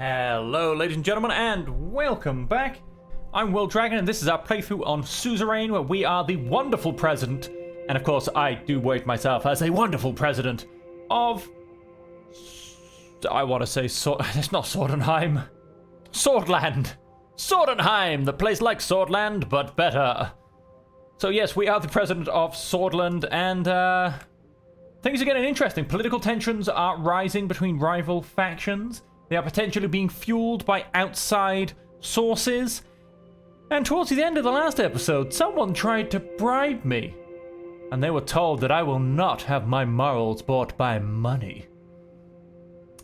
Hello, ladies and gentlemen, and welcome back. I'm Will Dragon, and this is our playthrough on Suzerain, where we are the wonderful president, and of course, I do wait myself as a wonderful president of... I want to say it's not Sordenheim. Swordland. Sordenheim, the place like Swordland, but better. So yes, we are the president of Swordland, and things are getting interesting. Political tensions are rising between rival factions. They are potentially being fueled by outside sources. And towards the end of the last episode, someone tried to bribe me. And they were told that I will not have my morals bought by money.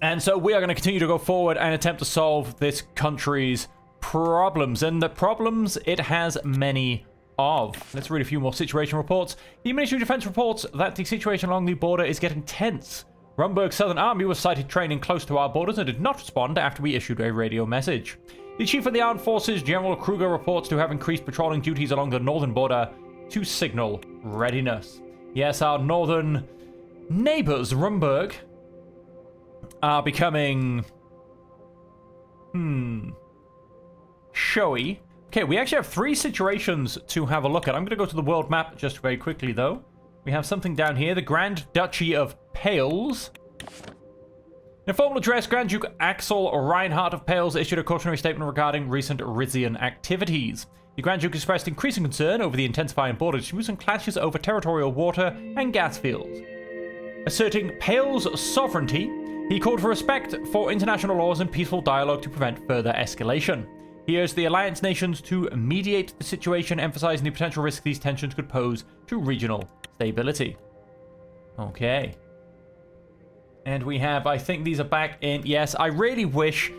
And so we are going to continue to go forward and attempt to solve this country's problems. And the problems it has many of. Let's read a few more situation reports. The Ministry of Defense reports that the situation along the border is getting tense. Rumberg's Southern Army was sighted training close to our borders and did not respond after we issued a radio message. The Chief of the Armed Forces, General Kruger, reports to have increased patrolling duties along the northern border to signal readiness. Yes, our northern neighbours, Rumberg, are becoming... showy. Okay, we actually have 3 situations to have a look at. I'm going to go to the world map just very quickly, though. We have something down here, the Grand Duchy of Pales. In a formal address, Grand Duke Axel Reinhardt of Pales issued a cautionary statement regarding recent Rizian activities. The Grand Duke expressed increasing concern over the intensifying border disputes and clashes over territorial water and gas fields. Asserting Pales' sovereignty, he called for respect for international laws and peaceful dialogue to prevent further escalation. He urged the alliance nations to mediate the situation, emphasizing the potential risk these tensions could pose to regional stability. Okay. And we have, I think these are back in, yes, I really wish,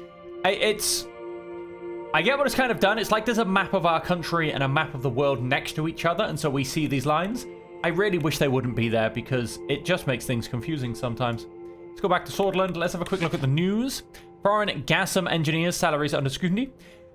I get what it's kind of done. It's like there's a map of our country and a map of the world next to each other, and so we see these lines. I really wish they wouldn't be there because it just makes things confusing sometimes. Let's go back to Swordland. Let's have a quick look at the news. Foreign Gassam engineers' salaries under scrutiny.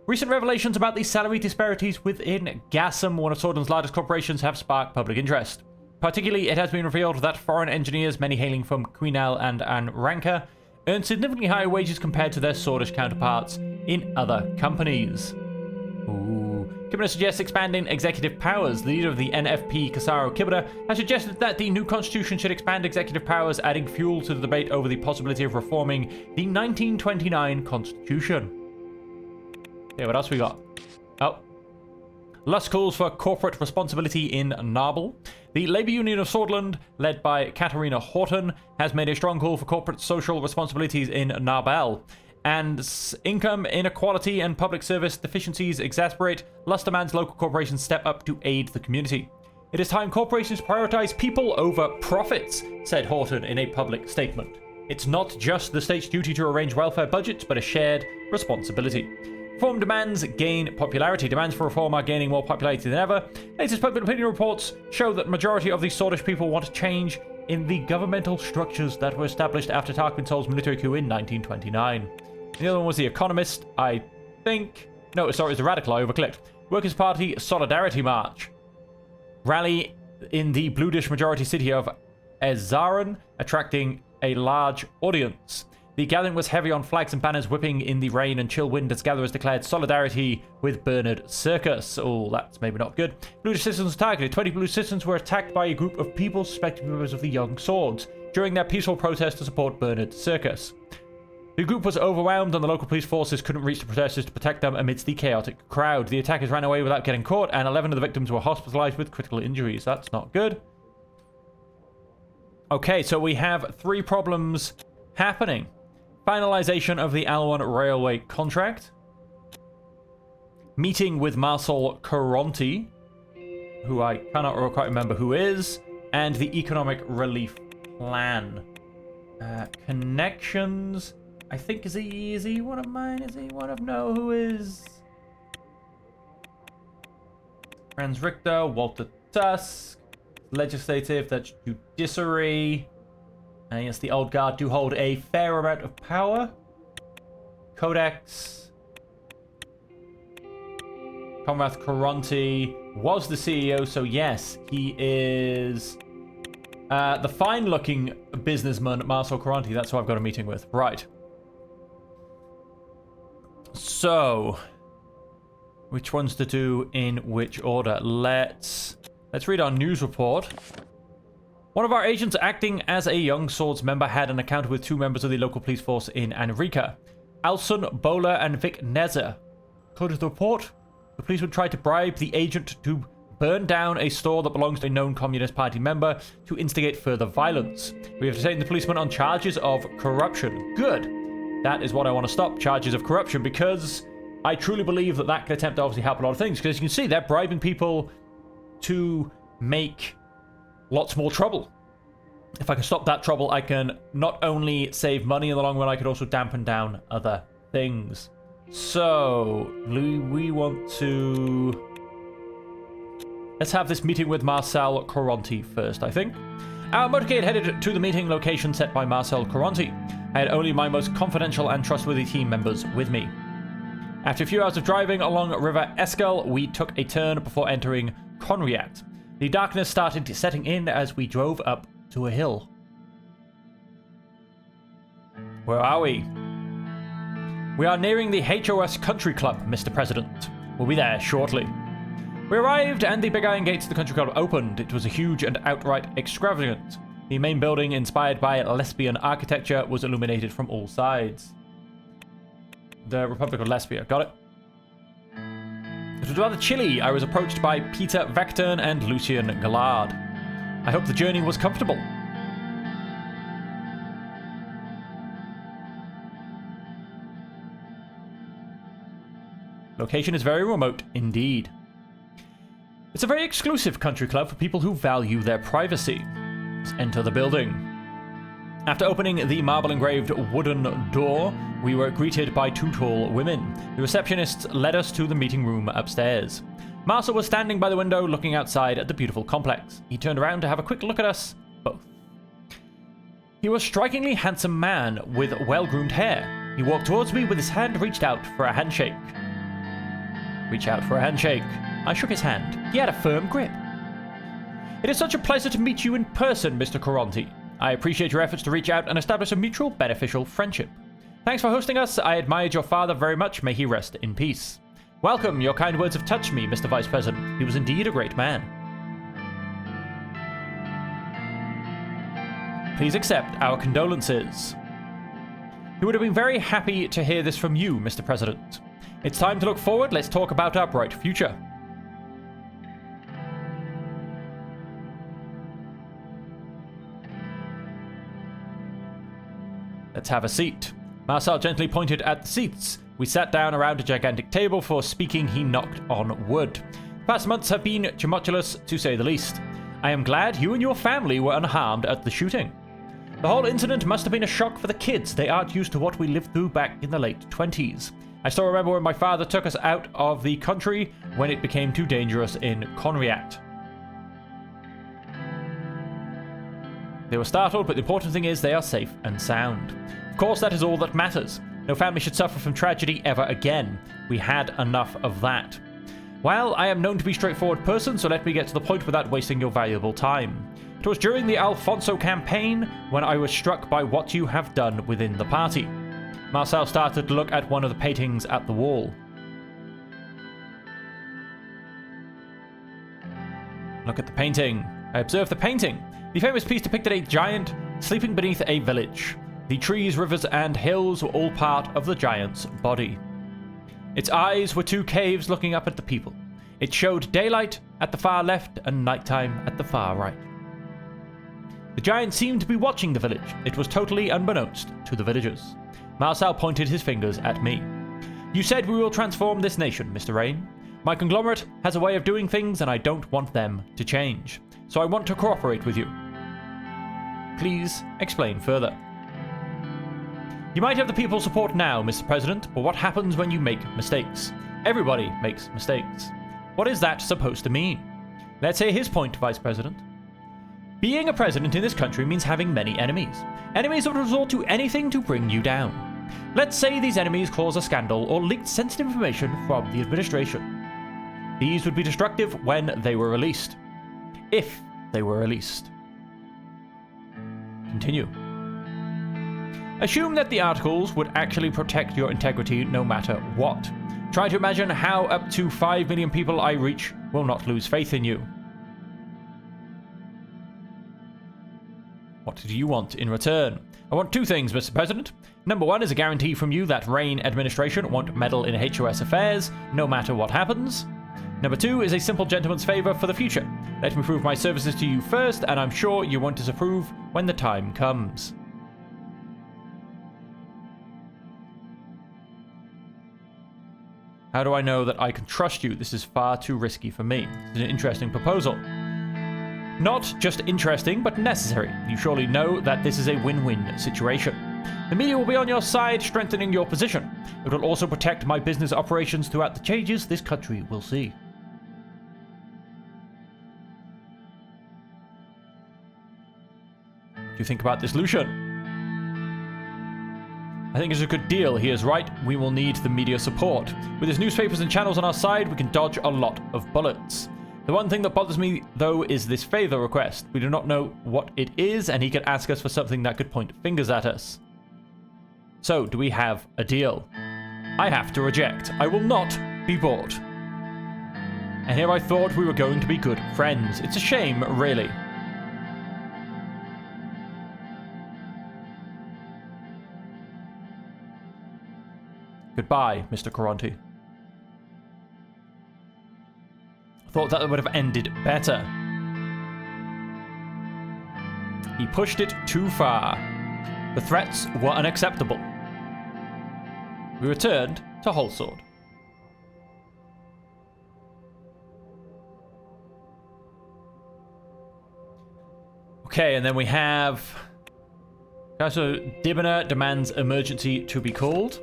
Recent revelations about the salary disparities within Gassam, one of Swordland's largest corporations, have sparked public interest. Particularly, it has been revealed that foreign engineers, many hailing from Queenal and Ranka, earn significantly higher wages compared to their Swordish counterparts in other companies. Ooh. Kibana suggests expanding executive powers. The leader of the NFP, Kasaro Kibana, has suggested that the new constitution should expand executive powers, adding fuel to the debate over the possibility of reforming the 1929 constitution. Okay, what else we got? Oh. Lust calls for corporate responsibility in Narbel. The Labour Union of Swordland, led by Katarina Horton, has made a strong call for corporate social responsibilities in Narbel. And income inequality and public service deficiencies exasperate. Lust demands local corporations step up to aid the community. It is time corporations prioritize people over profits, said Horton in a public statement. It's not just the state's duty to arrange welfare budgets, but a shared responsibility. Reform demands gain popularity. Demands for reform are gaining more popularity than ever. Latest public opinion reports show that the majority of the Swordish people want to change in the governmental structures that were established after Tarquin Sol's military coup in 1929. And the other one was The Economist, I think. No, sorry, it's The Radical, I overclicked. Workers' Party Solidarity March. Rally in the Bluish majority city of Ezaran, attracting a large audience. The gathering was heavy on flags and banners whipping in the rain and chill wind as gatherers declared solidarity with Bernard Circus. Oh, that's maybe not good. Blue citizens targeted. 20 blue citizens were attacked by a group of people suspected members of the Young Swords during their peaceful protest to support Bernard Circus. The group was overwhelmed and the local police forces couldn't reach the protesters to protect them amidst the chaotic crowd. The attackers ran away without getting caught and 11 of the victims were hospitalized with critical injuries. That's not good. Okay, so we have 3 problems happening. Finalization of the Alwan Railway contract. Meeting with Marcel Caronti, who I cannot quite remember who is. And the Economic Relief Plan. Connections. I think, is he one of mine? Is he one of... No, who is... Franz Richter, Walter Tusk. Legislative, that's judiciary. And yes, the old guard do hold a fair amount of power. Codex. Comrath Caronti was the CEO, so yes, he is the fine-looking businessman, Marcel Caronti. That's who I've got a meeting with. Right. So, which ones to do in which order? Let's read our news report. One of our agents acting as a Young Swords member had an encounter with 2 members of the local police force in Anrika, Alson Bowler and Vic Nezer. According to the report, the police would try to bribe the agent to burn down a store that belongs to a known Communist Party member to instigate further violence. We have detained the policeman on charges of corruption. Good. That is what I want to stop, charges of corruption, because I truly believe that that could attempt to obviously help a lot of things. Because as you can see, they're bribing people to make lots more trouble. If I can stop that trouble, I can not only save money in the long run, I could also dampen down other things. So, we want to... Let's have this meeting with Marcel Coronti first, I think. Our motorcade headed to the meeting location set by Marcel Coronti. I had only my most confidential and trustworthy team members with me. After a few hours of driving along River Eskel, we took a turn before entering Conriat. The darkness started setting in as we drove up to a hill. Where are we? We are nearing the HOS Country Club, Mr. President. We'll be there shortly. We arrived and the big iron gates of the country club opened. It was a huge and outright extravagant. The main building, inspired by lesbian architecture, was illuminated from all sides. The Republic of Lesbia, got it? It was rather chilly. I was approached by Peter Vectern and Lucien Gallard. I hope the journey was comfortable. Location is very remote indeed. It's a very exclusive country club for people who value their privacy. Let's enter the building. After opening the marble-engraved wooden door, we were greeted by 2 tall women. The receptionists led us to the meeting room upstairs. Marcel was standing by the window looking outside at the beautiful complex. He turned around to have a quick look at us both. He was a strikingly handsome man with well-groomed hair. He walked towards me with his hand reached out for a handshake. Reach out for a handshake. I shook his hand. He had a firm grip. It is such a pleasure to meet you in person, Mr. Coronti. I appreciate your efforts to reach out and establish a mutual beneficial friendship. Thanks for hosting us. I admired your father very much. May he rest in peace. Welcome. Your kind words have touched me, Mr. Vice President. He was indeed a great man. Please accept our condolences. He would have been very happy to hear this from you, Mr. President. It's time to look forward. Let's talk about our bright future. Let's have a seat. Marcel gently pointed at the seats. We sat down around a gigantic table. For speaking, he knocked on wood. The past months have been tumultuous, to say the least. I am glad you and your family were unharmed at the shooting. The whole incident must have been a shock for the kids. They aren't used to what we lived through back in the late 20s. I still remember when my father took us out of the country when it became too dangerous in Conriat. They were startled, but the important thing is they are safe and sound. Of course, that is all that matters. No family should suffer from tragedy ever again. We had enough of that. Well, I am known to be a straightforward person, so let me get to the point without wasting your valuable time. It was during the Alfonso campaign when I was struck by what you have done within the party. Marcel started to look at one of the paintings at the wall. Look at the painting. I observed the painting. The famous piece depicted a giant sleeping beneath a village. The trees, rivers, and hills were all part of the giant's body. Its eyes were 2 caves looking up at the people. It showed daylight at the far left and nighttime at the far right. The giant seemed to be watching the village. It was totally unbeknownst to the villagers. Marcel pointed his fingers at me. You said we will transform this nation, Mr. Rain. My conglomerate has a way of doing things and I don't want them to change. So I want to cooperate with you. Please explain further. You might have the people's support now, Mr. President, but what happens when you make mistakes? Everybody makes mistakes. What is that supposed to mean? Let's hear his point, Vice President. Being a president in this country means having many enemies. Enemies that resort to anything to bring you down. Let's say these enemies cause a scandal or leaked sensitive information from the administration. These would be destructive when they were released. If they were released. Continue. Assume that the articles would actually protect your integrity no matter what. Try to imagine how up to 5 million people I reach will not lose faith in you. What do you want in return? I want 2 things, Mr. President. Number 1 is a guarantee from you that Reign administration won't meddle in HOS affairs, no matter what happens. Number 2 is a simple gentleman's favor for the future. Let me prove my services to you first, and I'm sure you won't disapprove when the time comes. How do I know that I can trust you? This is far too risky for me. This is an interesting proposal. Not just interesting, but necessary. You surely know that this is a win-win situation. The media will be on your side, strengthening your position. It will also protect my business operations throughout the changes this country will see. What do you think about this, Lucian? I think it's a good deal. He is right. We will need the media support. With his newspapers and channels on our side, we can dodge a lot of bullets. The one thing that bothers me, though, is this favor request. We do not know what it is, and he could ask us for something that could point fingers at us. So, do we have a deal? I have to reject. I will not be bought. And here I thought we were going to be good friends. It's a shame, really. Goodbye, Mr. Caronti. Thought that would have ended better. He pushed it too far. The threats were unacceptable. We returned to Holsword. Okay, and then we have... So, Dibner demands emergency to be called.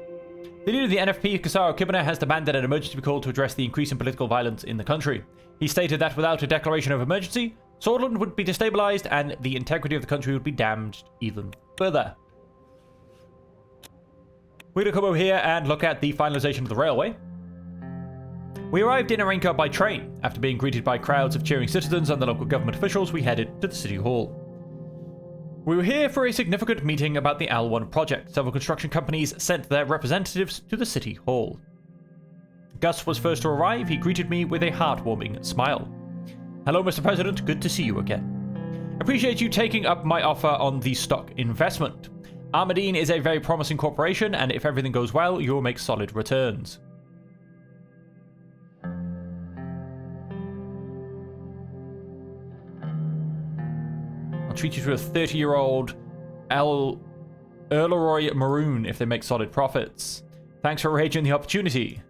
The leader of the NFP, Kasaro Kibner, has demanded an emergency be called to address the increase in political violence in the country. He stated that without a declaration of emergency, Swordsland would be destabilized and the integrity of the country would be damaged even further. We're going to come over here and look at the finalization of the railway. We arrived in Arinka by train. After being greeted by crowds of cheering citizens and the local government officials, we headed to the city hall. We were here for a significant meeting about the Al1 project. Several construction companies sent their representatives to the city hall. Gus was first to arrive. He greeted me with a heartwarming smile. Hello, Mr. President. Good to see you again. Appreciate you taking up my offer on the stock investment. Armadine is a very promising corporation, and if everything goes well, you will make solid returns. I'll treat you to a 30-year-old Erleroy Maroon if they make solid profits. Thanks for arranging the opportunity.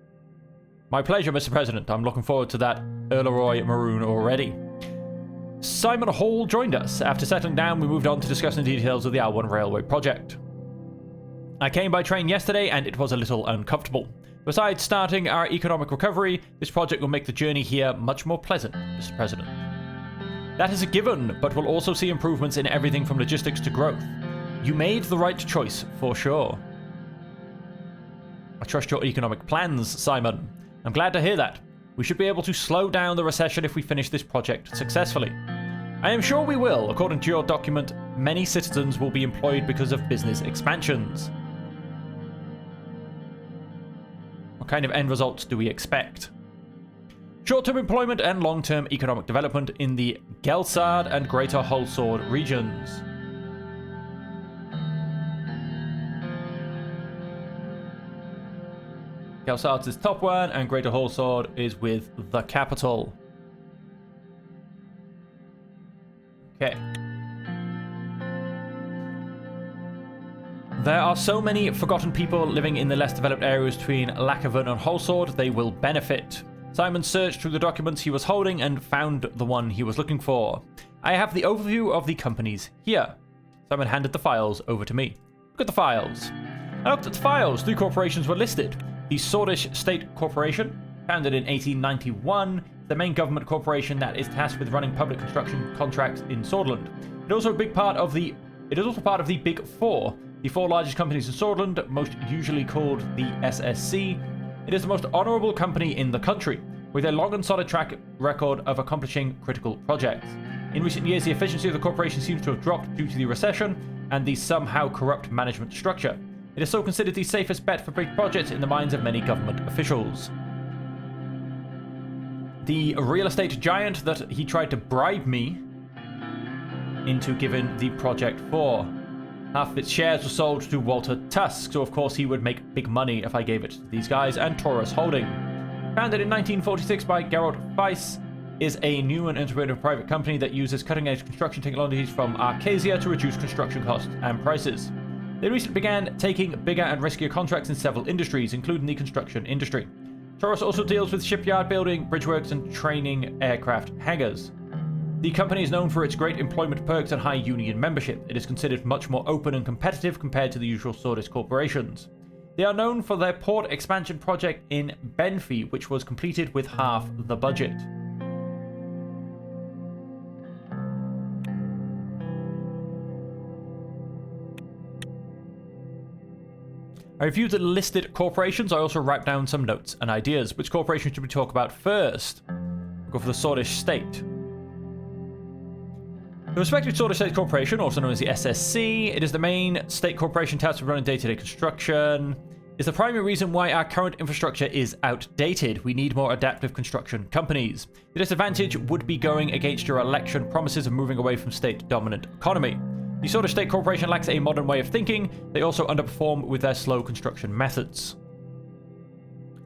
My pleasure, Mr. President. I'm looking forward to that Erleroy Maroon already. Simon Hall joined us. After settling down, we moved on to discussing the details of the Al1 railway project. I came by train yesterday and it was a little uncomfortable. Besides starting our economic recovery, this project will make the journey here much more pleasant, Mr. President. That is a given, but we'll also see improvements in everything from logistics to growth. You made the right choice, for sure. I trust your economic plans, Simon. I'm glad to hear that. We should be able to slow down the recession if we finish this project successfully. I am sure we will. According to your document, many citizens will be employed because of business expansions. What kind of end results do we expect? Short-term employment and long-term economic development in the Gelsard and Greater Holsword regions. Gelsard is top one, and Greater Holsword is with the capital. Okay. There are so many forgotten people living in the less developed areas between Lackavan and Holsword, they will benefit. Simon searched through the documents he was holding and found the one he was looking for. I have the overview of the companies here. Simon handed the files over to me. Look at the files. I looked at the files. 3 corporations were listed. The Swordish State Corporation, founded in 1891, the main government corporation that is tasked with running public construction contracts in Swordsland. It is also part of the Big Four, the 4 largest companies in Swordsland, most usually called the SSC. It is the most honourable company in the country, with a long and solid track record of accomplishing critical projects. In recent years, the efficiency of the corporation seems to have dropped due to the recession, and the somehow corrupt management structure. It is so considered the safest bet for big projects in the minds of many government officials. The real estate giant that he tried to bribe me into giving the project for. Half of its shares were sold to Walter Tusk, so of course he would make big money if I gave it to these guys, and Taurus Holding. Founded in 1946 by Gerald Weiss, is a new and innovative private company that uses cutting-edge construction technologies from Arcasia to reduce construction costs and prices. They recently began taking bigger and riskier contracts in several industries, including the construction industry. Taurus also deals with shipyard building, bridgeworks, and training aircraft hangars. The company is known for its great employment perks and high union membership. It is considered much more open and competitive compared to the usual Sordis corporations. They are known for their port expansion project in Benfey, which was completed with half the budget. I reviewed the listed corporations. I also wrote down some notes and ideas. Which corporation should we talk about first? We'll go for the Swordish State. The respective Swordish State Corporation, also known as the SSC, it is the main state corporation tasked with running day-to-day construction. Is the primary reason why our current infrastructure is outdated. We need more adaptive construction companies. The disadvantage would be going against your election promises of moving away from state-dominant economy. The Sordis State Corporation lacks a modern way of thinking. They also underperform with their slow construction methods.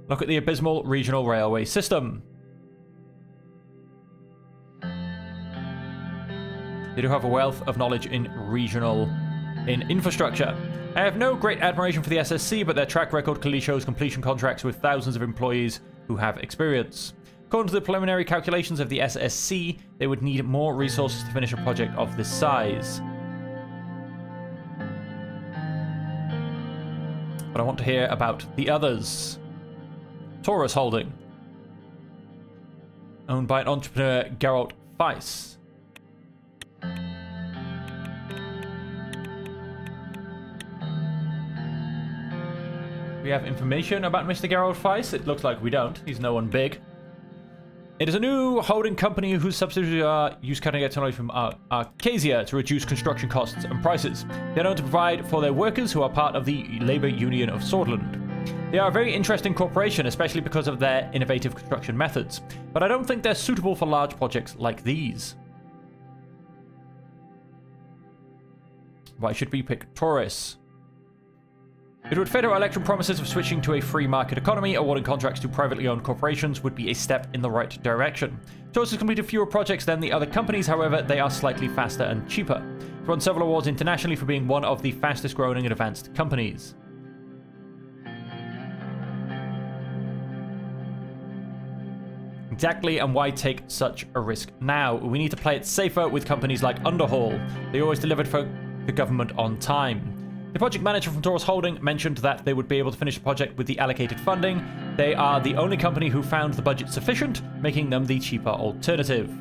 Look at the abysmal regional railway system. They do have a wealth of knowledge in infrastructure. I have no great admiration for the SSC, but their track record clearly shows completion contracts with thousands of employees who have experience. According to the preliminary calculations of the SSC, they would need more resources to finish a project of this size. But I want to hear about the others. Taurus Holding. Owned by an entrepreneur, Gerald Weiss. We have information about Mr. Gerald Weiss. It looks like we don't. He's no one big. It is a new holding company whose subsidiaries use cutting-edge technology from Arcasia to reduce construction costs and prices. They are known to provide for their workers who are part of the Labour Union of Swordland. They are a very interesting corporation, especially because of their innovative construction methods, but I don't think they're suitable for large projects like these. Why should we pick Taurus? It would fit our election promises of switching to a free market economy. Awarding contracts to privately owned corporations would be a step in the right direction. Taurus has completed fewer projects than the other companies, however, they are slightly faster and cheaper. It won several awards internationally for being one of the fastest growing and advanced companies. Exactly, and why take such a risk now? We need to play it safer with companies like Underhaul. They always delivered for the government on time. The project manager from Taurus Holding mentioned that they would be able to finish the project with the allocated funding. They are the only company who found the budget sufficient, making them the cheaper alternative.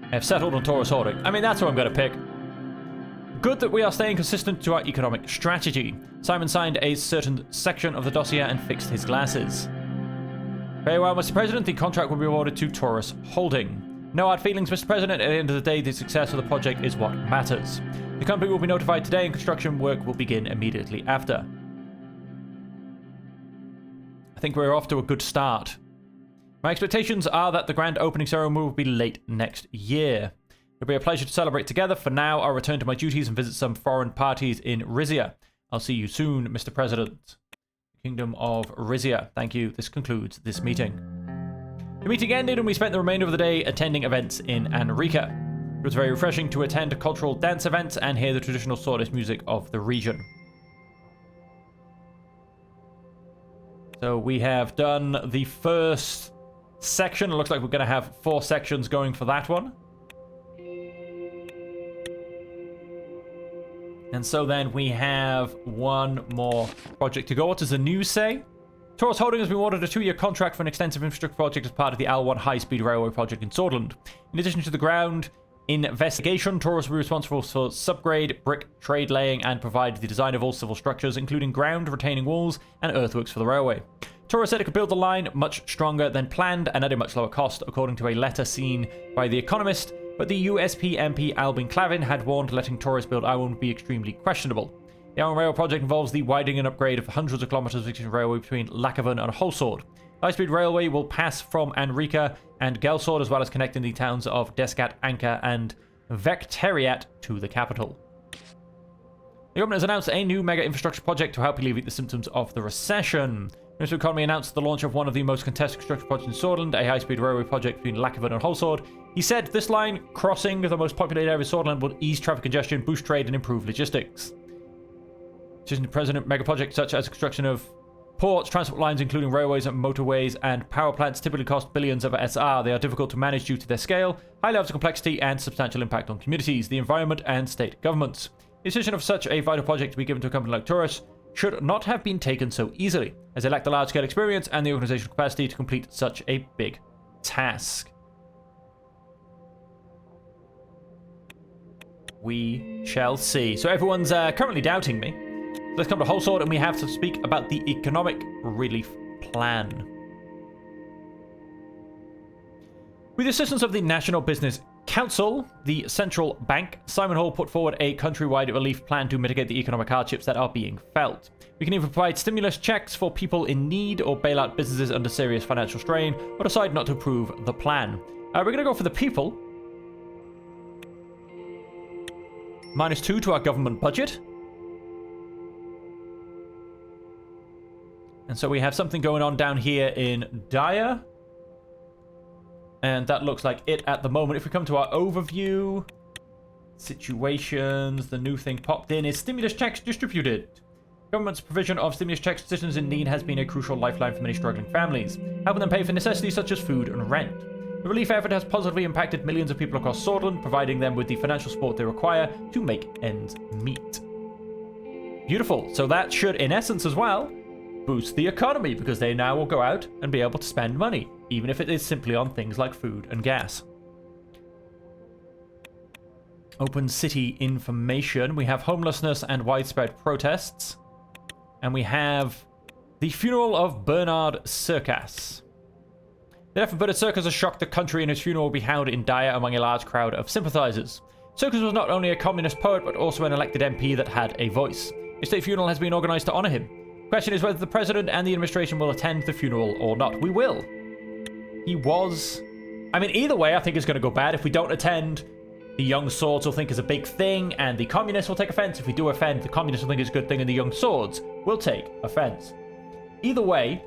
I have settled on Taurus Holding. I mean, that's what I'm going to pick. Good that we are staying consistent to our economic strategy. Simon signed a certain section of the dossier and fixed his glasses. Very well, Mr. President, the contract will be awarded to Taurus Holding. No hard feelings, Mr. President. At the end of the day, the success of the project is what matters. The company will be notified today and construction work will begin immediately after. I think we're off to a good start. My expectations are that the grand opening ceremony will be late next year. It'll be a pleasure to celebrate together. For now, I'll return to my duties and visit some foreign parties in Rizia. I'll see you soon, Mr. President. Kingdom of Rizia. Thank you. This concludes this meeting. The meeting ended and we spent the remainder of the day attending events in Anrika. It was very refreshing to attend cultural dance events and hear the traditional Sordis music of the region. So we have done the first section. It looks like we're going to have 4 sections going for that one. And so then we have one more project to go. What does the news say? Taurus Holding has been awarded a 2-year contract for an extensive infrastructure project as part of the L1 high-speed railway project in Swordland. In addition to the ground investigation, Taurus will be responsible for subgrade, brick, trade laying, and provide the design of all civil structures, including ground, retaining walls, and earthworks for the railway. Taurus said it could build the line much stronger than planned and at a much lower cost, according to a letter seen by The Economist but the USP MP Albin Clavin had warned letting tourists build Iron would be extremely questionable. The Iron Rail project involves the widening and upgrade of hundreds of kilometers of existing railway between Lakavan and Holsord. The high-speed railway will pass from Anrika and Gelsord, as well as connecting the towns of Deskat, Anka, and Vekteriat to the capital. The government has announced a new mega infrastructure project to help alleviate the symptoms of the recession. The Minister of Economy announced the launch of one of the most contested construction projects in Sordland, a high-speed railway project between Lakavan and Holsord. He said this line, crossing the most populated area of Sordland, will ease traffic congestion, boost trade, and improve logistics. The President mega projects such as construction of ports, transport lines, including railways and motorways, and power plants typically cost billions of SR. They are difficult to manage due to their scale, high levels of complexity, and substantial impact on communities, the environment, and state governments. The decision of such a vital project to be given to a company like Taurus should not have been taken so easily, as they lack the large-scale experience and the organizational capacity to complete such a big task. We shall see. So everyone's currently doubting me. Let's come to Holsord, and we have to speak about the economic relief plan. With the assistance of the National Business Council, the central bank, Simon Hall put forward a countrywide relief plan to mitigate the economic hardships that are being felt. We can either provide stimulus checks for people in need or bail out businesses under serious financial strain, or decide not to approve the plan. We're going to go for the people. -2 to our government budget. And so we have something going on down here in Dyer. And that looks like it at the moment. If we come to our overview, situations, the new thing popped in is stimulus checks distributed. Government's provision of stimulus checks to citizens in need has been a crucial lifeline for many struggling families, helping them pay for necessities such as food and rent. The relief effort has positively impacted millions of people across Sordland, providing them with the financial support they require to make ends meet. Beautiful. So that should, in essence as well, boost the economy, because they now will go out and be able to spend money, even if it is simply on things like food and gas. Open city information. We have homelessness and widespread protests. And we have the funeral of Bernard Circas. The death of Bernard Circas has shocked the country, and his funeral will be held in Dyer among a large crowd of sympathizers. Circus was not only a communist poet, but also an elected MP that had a voice. A state funeral has been organized to honor him. The question is whether the president and the administration will attend the funeral or not. We will. He was... I mean, either way, I think it's going to go bad. If we don't attend, the young swords will think it's a big thing, and the communists will take offense. If we do offend, the communists will think it's a good thing, and the young swords will take offense. Either way,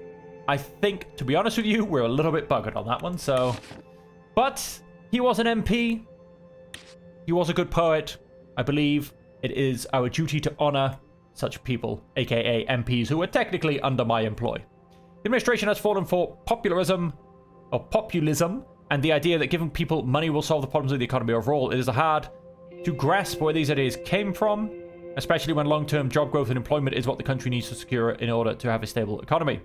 I think, to be honest with you, we're a little bit buggered on that one, so... But he was an MP. He was a good poet. I believe it is our duty to honor such people, aka MPs, who are technically under my employ. The administration has fallen for populism, and the idea that giving people money will solve the problems of the economy overall. It is hard to grasp where these ideas came from, especially when long-term job growth and employment is what the country needs to secure in order to have a stable economy.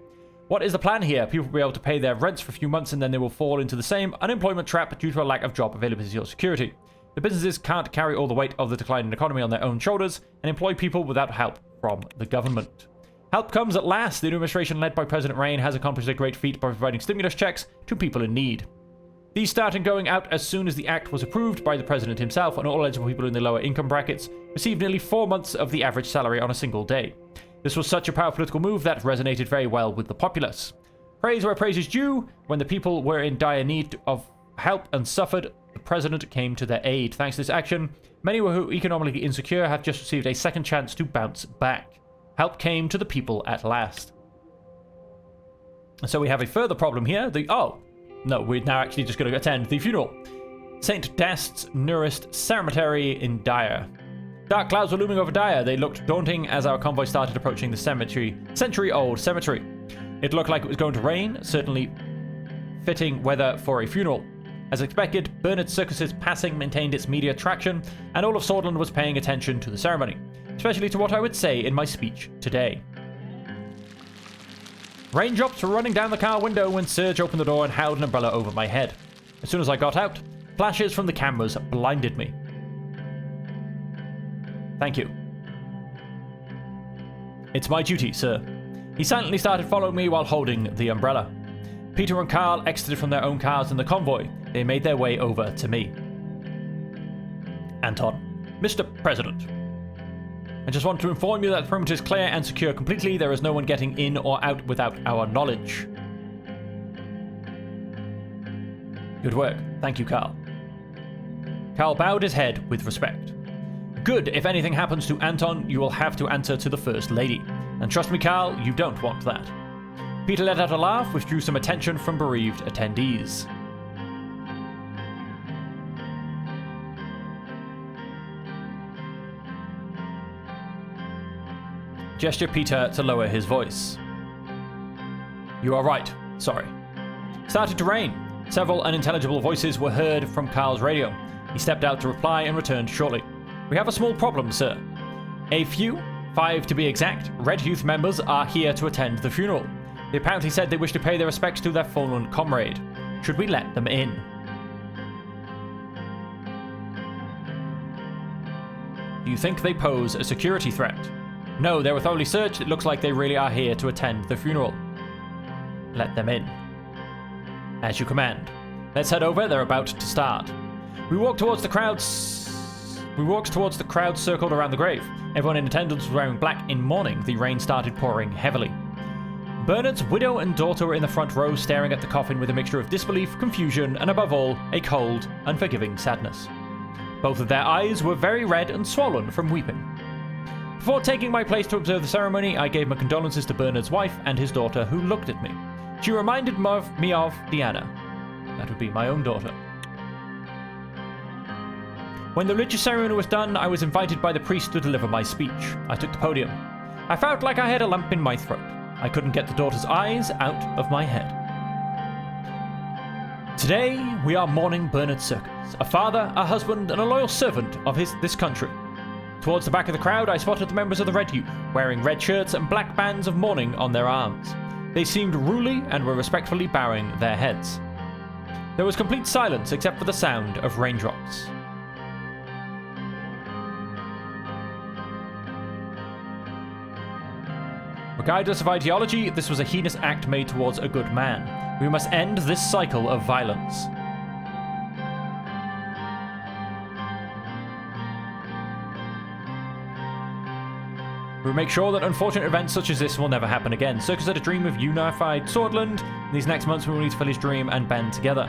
What is the plan here? People will be able to pay their rents for a few months, and then they will fall into the same unemployment trap due to a lack of job availability or security. The businesses can't carry all the weight of the declining economy on their own shoulders and employ people without help from the government. Help comes at last. The new administration led by President Rain has accomplished a great feat by providing stimulus checks to people in need. These started going out as soon as the act was approved by the president himself, and all eligible people in the lower income brackets received nearly 4 months of the average salary on a single day. This was such a powerful political move that resonated very well with the populace. Praise where praise is due. When the people were in dire need of help and suffered, the president came to their aid. Thanks to this action, many who were economically insecure have just received a second chance to bounce back. Help came to the people at last. So we have a further problem here. No, we're now actually just going to attend the funeral. St. Dast's Nurist Cemetery in Dyer. Dark clouds were looming over Dyer. They looked daunting as our convoy started approaching the century-old cemetery. It looked like it was going to rain, certainly fitting weather for a funeral. As expected, Bernard Circus's passing maintained its media traction, and all of Sordland was paying attention to the ceremony, especially to what I would say in my speech today. Raindrops were running down the car window when Serge opened the door and held an umbrella over my head. As soon as I got out, flashes from the cameras blinded me. Thank you. It's my duty, sir. He silently started following me while holding the umbrella. Peter and Carl exited from their own cars in the convoy. They made their way over to me. Anton. Mr. President. I just want to inform you that the perimeter is clear and secure completely. There is no one getting in or out without our knowledge. Good work. Thank you, Carl. Carl bowed his head with respect. Good. If anything happens to Anton, you will have to answer to the First Lady. And trust me, Carl, you don't want that. Peter let out a laugh, which drew some attention from bereaved attendees. Gesture Peter to lower his voice. You are right. Sorry. Started to rain. Several unintelligible voices were heard from Carl's radio. He stepped out to reply and returned shortly. We have a small problem, sir. A few, 5 to be exact, Red Youth members are here to attend the funeral. They apparently said they wish to pay their respects to their fallen comrade. Should we let them in? Do you think they pose a security threat? No, they were thoroughly searched. It looks like they really are here to attend the funeral. Let them in. As you command. Let's head over. They're about to start. We walked towards the crowd circled around the grave. Everyone in attendance was wearing black in mourning. The rain started pouring heavily. Bernard's widow and daughter were in the front row, staring at the coffin with a mixture of disbelief, confusion, and above all, a cold, unforgiving sadness. Both of their eyes were very red and swollen from weeping. Before taking my place to observe the ceremony, I gave my condolences to Bernard's wife and his daughter, who looked at me. She reminded me of Deanna. That would be my own daughter. When the religious ceremony was done, I was invited by the priest to deliver my speech. I took the podium. I felt like I had a lump in my throat. I couldn't get the daughter's eyes out of my head. Today, we are mourning Bernard Circus, a father, a husband, and a loyal servant of this country. Towards the back of the crowd, I spotted the members of the Red Youth, wearing red shirts and black bands of mourning on their arms. They seemed ruly and were respectfully bowing their heads. There was complete silence except for the sound of raindrops. Regardless of ideology, this was a heinous act made towards a good man. We must end this cycle of violence. We will make sure that unfortunate events such as this will never happen again. Circus had a dream of unified Swordland. In these next months, we will need to fill his dream and band together.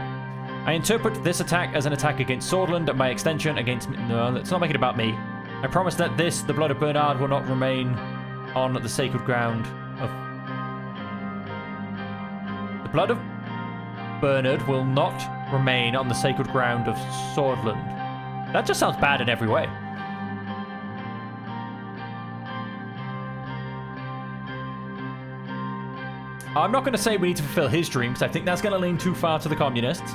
I interpret this attack as an attack against Swordland and by extension against me. No, let's not make it about me. I promise that the blood of Bernard, will not remain on the sacred ground of... The blood of Bernard will not remain on the sacred ground of Swordland. That just sounds bad in every way. I'm not going to say we need to fulfill his dream, because I think that's going to lean too far to the communists.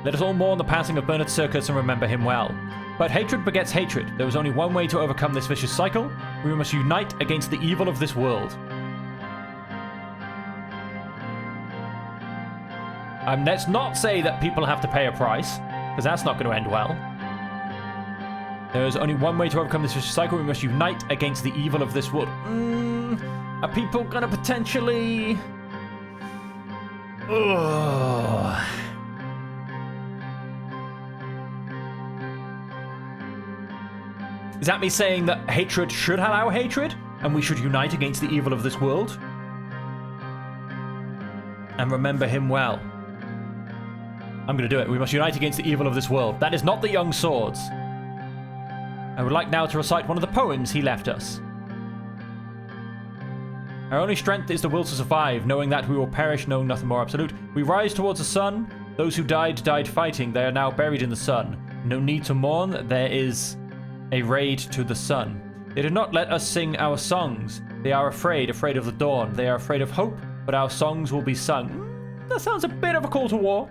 Let us all mourn the passing of Bernard Circus and remember him well. But hatred begets hatred. There is only one way to overcome this vicious cycle. We must unite against the evil of this world. Let's not say that people have to pay a price, because that's not going to end well. There is only one way to overcome this vicious cycle. We must unite against the evil of this world. Are people going to potentially... Ugh. Is that me saying that hatred should allow hatred, and we should unite against the evil of this world? And remember him well. I'm going to do it. We must unite against the evil of this world. That is not the Young Swords. I would like now to recite one of the poems he left us. Our only strength is the will to survive, knowing that we will perish, knowing nothing more absolute. We rise towards the sun. Those who died, died fighting. They are now buried in the sun. No need to mourn. There is a raid to the sun. They do not let us sing our songs. They are afraid of the dawn. They are afraid of hope, but our songs will be sung. That sounds a bit of a call to war.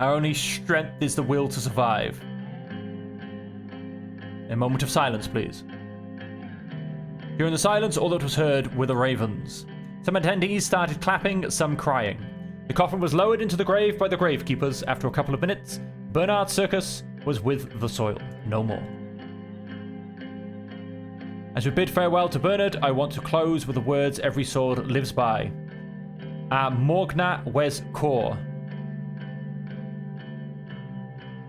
Our only strength is the will to survive. A moment of silence, please. During the silence, all that was heard were the ravens. Some attendees started clapping, some crying. The coffin was lowered into the grave by the gravekeepers. After a couple of minutes, Bernard Circus was with the soil, no more. As we bid farewell to Bernard, I want to close with the words every sword lives by. A Morgna Wes Cor.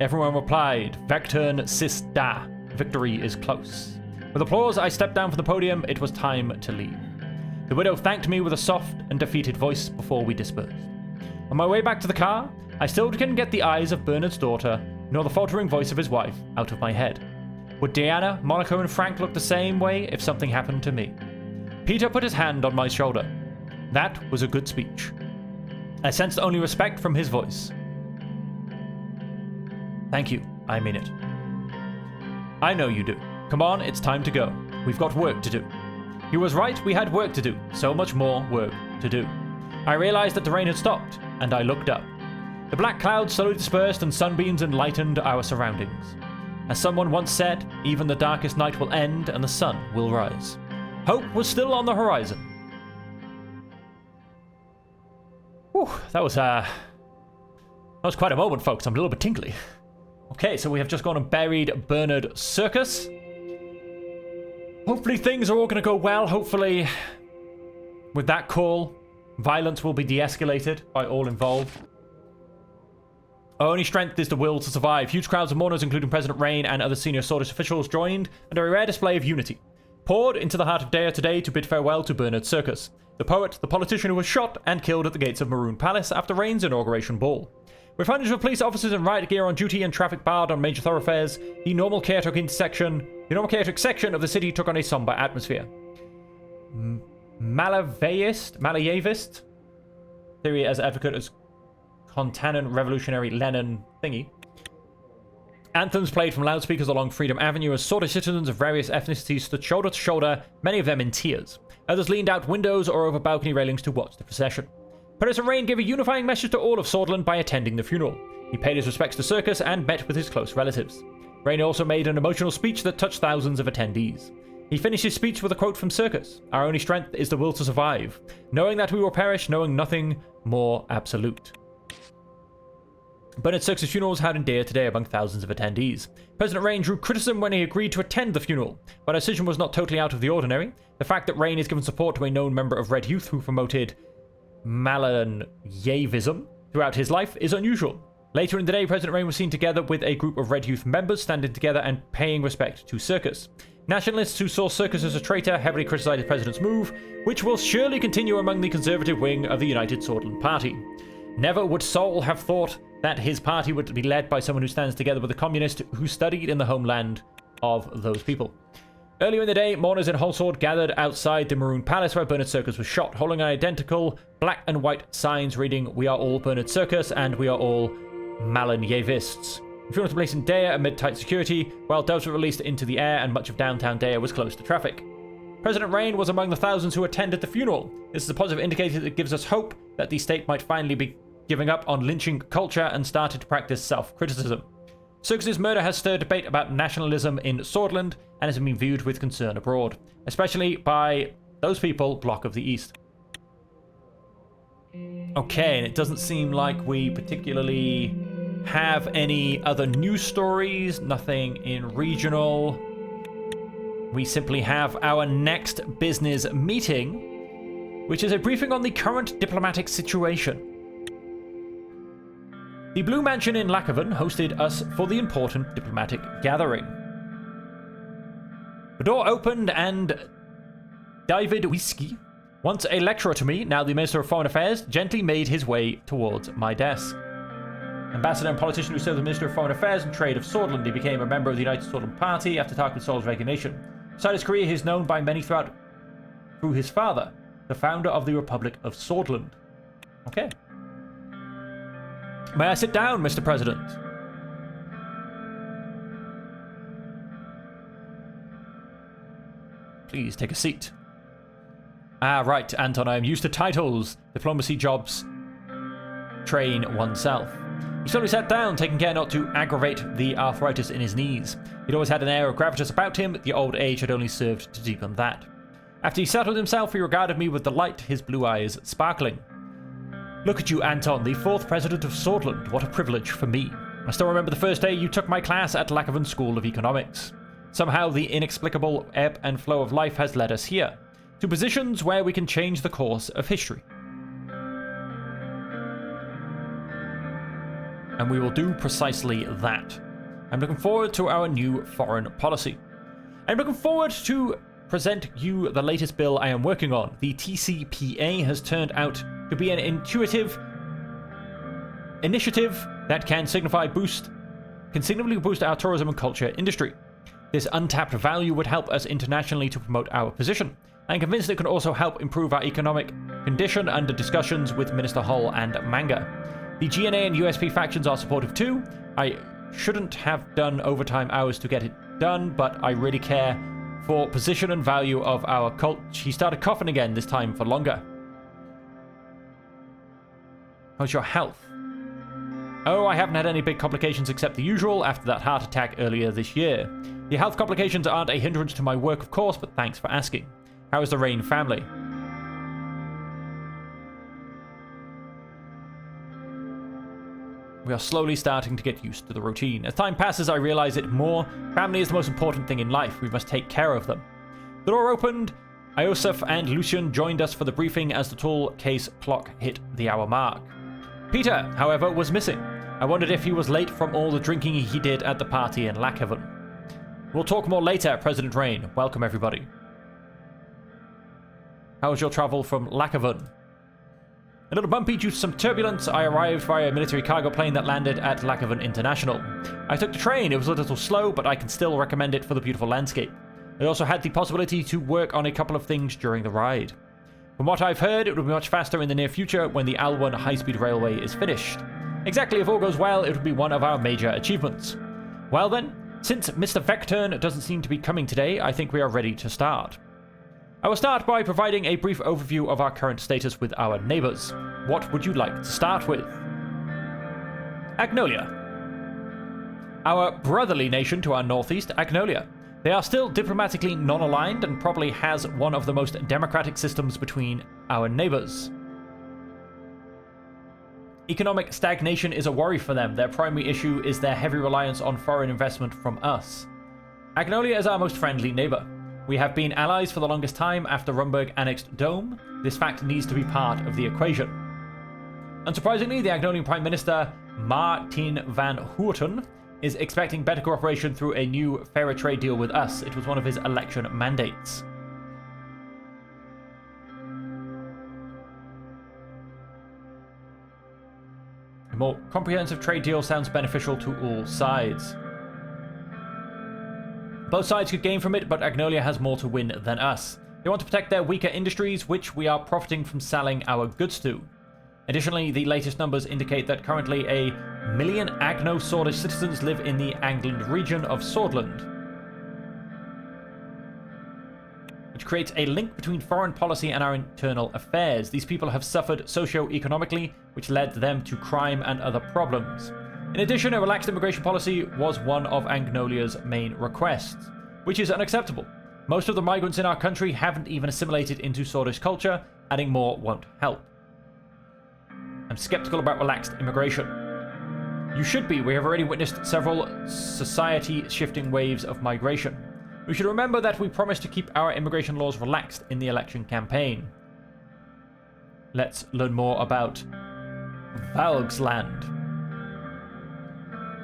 Everyone replied, Vecturn sis da. Victory is close. With applause, I stepped down from the podium. It was time to leave. The widow thanked me with a soft and defeated voice before we dispersed. On my way back to the car, I still couldn't get the eyes of Bernard's daughter, nor the faltering voice of his wife, out of my head. Would Diana, Monaco, and Frank look the same way if something happened to me? Peter put his hand on my shoulder. That was a good speech. I sensed only respect from his voice. Thank you, I mean it. I know you do. Come on, it's time to go. We've got work to do. He was right, we had work to do. So much more work to do. I realized that the rain had stopped, and I looked up. The black clouds slowly dispersed and sunbeams enlightened our surroundings. As someone once said, even the darkest night will end and the sun will rise. Hope was still on the horizon. Whew, that was quite a moment, folks. I'm a little bit tingly. Okay, so we have just gone and buried Bernard Circus. Hopefully things are all going to go well. Hopefully, with that call, violence will be de-escalated by all involved. Our only strength is the will to survive. Huge crowds of mourners, including President Rain and other senior Swordfish officials, joined under a rare display of unity. Poured into the heart of Dea today to bid farewell to Bernard Circus, the poet, the politician who was shot and killed at the gates of Maroon Palace after Rain's inauguration ball. With hundreds of police officers in riot gear on duty and traffic barred on major thoroughfares, the normal chaotic section of the city took on a somber atmosphere. Malayavist, theory as advocate as Contanan revolutionary Lenin thingy. Anthems played from loudspeakers along Freedom Avenue as Swordfish citizens of various ethnicities stood shoulder to shoulder, many of them in tears. Others leaned out windows or over balcony railings to watch the procession. President Rain gave a unifying message to all of Swordland by attending the funeral. He paid his respects to Circus and met with his close relatives. Rain also made an emotional speech that touched thousands of attendees. He finished his speech with a quote from Circus: "Our only strength is the will to survive, knowing that we will perish, knowing nothing more absolute." Bernard Circus' funeral was held in Dea today among thousands of attendees. President Rain drew criticism when he agreed to attend the funeral, but our decision was not totally out of the ordinary. The fact that Rain is given support to a known member of Red Youth who promoted Malanyavism throughout his life is unusual. Later in the day, President Rain was seen together with a group of Red Youth members standing together and paying respect to Circus. Nationalists who saw Circus as a traitor heavily criticized the president's move, which will surely continue among the conservative wing of the United Swordland Party. Never would Sol have thought that his party would be led by someone who stands together with a communist who studied in the homeland of those people. Earlier in the day, mourners in Holsword gathered outside the Maroon Palace where Bernard Circus was shot, holding identical black and white signs reading, "We are all Bernard Circus and we are all Malanyavists." The funeral took place in Dea amid tight security, while doves were released into the air and much of downtown Dea was closed to traffic. President Rain was among the thousands who attended the funeral. This is a positive indicator that gives us hope that the state might finally be giving up on lynching culture and started to practice self-criticism. Circus's murder has stirred debate about nationalism in Swordland and has been viewed with concern abroad, especially by those people bloc of the East. Okay, and it doesn't seem like we particularly have any other news stories, nothing in regional. We simply have our next business meeting, which is a briefing on the current diplomatic situation. The Blue Mansion in Lackavan hosted us for the important diplomatic gathering. The door opened and David Whiskey, once a lecturer to me, now the Minister of Foreign Affairs, gently made his way towards my desk. Ambassador and politician who served as Minister of Foreign Affairs and Trade of Swordland, he became a member of the United Swordland Party after Tarquin Sol's resignation. Beside his career, he is known by many through his father, the founder of the Republic of Swordland. Okay. May I sit down, Mr. President? Please take a seat. Ah, right, Anton, I am used to titles. Diplomacy jobs train oneself. He slowly sat down, taking care not to aggravate the arthritis in his knees. He'd always had an air of gravitas about him, the old age had only served to deepen that. After he settled himself, he regarded me with delight, his blue eyes sparkling. Look at you, Anton, the 4th president of Swordland. What a privilege for me. I still remember the first day you took my class at Lackavan School of Economics. Somehow the inexplicable ebb and flow of life has led us here, to positions where we can change the course of history. And we will do precisely that. I'm looking forward to our new foreign policy. I'm looking forward to present you the latest bill I am working on. The TCPA has turned out to be an initiative that can significantly boost our tourism and culture industry. This untapped value would help us internationally to promote our position. I'm convinced it can also help improve our economic condition under discussions with Minister Hull and Manga. The GNA and USP factions are supportive too. I shouldn't have done overtime hours to get it done, but I really care for position and value of our cult. He started coughing again, this time for longer. How's your health? Oh, I haven't had any big complications except the usual after that heart attack earlier this year. The health complications aren't a hindrance to my work, of course, but thanks for asking. How is the Rain family? We are slowly starting to get used to the routine. As time passes, I realize it more. Family is the most important thing in life. We must take care of them. The door opened. Iosef and Lucian joined us for the briefing as the tall case clock hit the hour mark. Peter, however, was missing. I wondered if he was late from all the drinking he did at the party in Lackhaven. We'll talk more later, President Rain. Welcome, everybody. How was your travel from Lackhaven? A little bumpy due to some turbulence. I arrived via a military cargo plane that landed at Lackhaven International. I took the train. It was a little slow, but I can still recommend it for the beautiful landscape. I also had the possibility to work on a couple of things during the ride. From what I've heard, it will be much faster in the near future when the Alwan high-speed railway is finished. Exactly, if all goes well, it will be one of our major achievements. Well then, since Mr. Vecturn doesn't seem to be coming today, I think we are ready to start. I will start by providing a brief overview of our current status with our neighbours. What would you like to start with? Agnolia. Our brotherly nation to our northeast, Agnolia. They are still diplomatically non-aligned and probably has one of the most democratic systems between our neighbours. Economic stagnation is a worry for them. Their primary issue is their heavy reliance on foreign investment from us. Agnolia is our most friendly neighbour. We have been allies for the longest time after Rumburg annexed Dome. This fact needs to be part of the equation. Unsurprisingly, the Agnolian Prime Minister, Martin van Hoorten, is expecting better cooperation through a new fairer trade deal with us. It was one of his election mandates. A more comprehensive trade deal sounds beneficial to all sides. Both sides could gain from it, but Agnolia has more to win than us. They want to protect their weaker industries, which we are profiting from selling our goods to. Additionally, the latest numbers indicate that currently 1 million Agno-Swordish citizens live in the Angland region of Swordland, which creates a link between foreign policy and our internal affairs. These people have suffered socio-economically, which led them to crime and other problems. In addition, a relaxed immigration policy was one of Agnolia's main requests, which is unacceptable. Most of the migrants in our country haven't even assimilated into Swordish culture. Adding more won't help. I'm skeptical about relaxed immigration. You should be. We have already witnessed several society-shifting waves of migration. We should remember that we promised to keep our immigration laws relaxed in the election campaign. Let's learn more about Valgsland.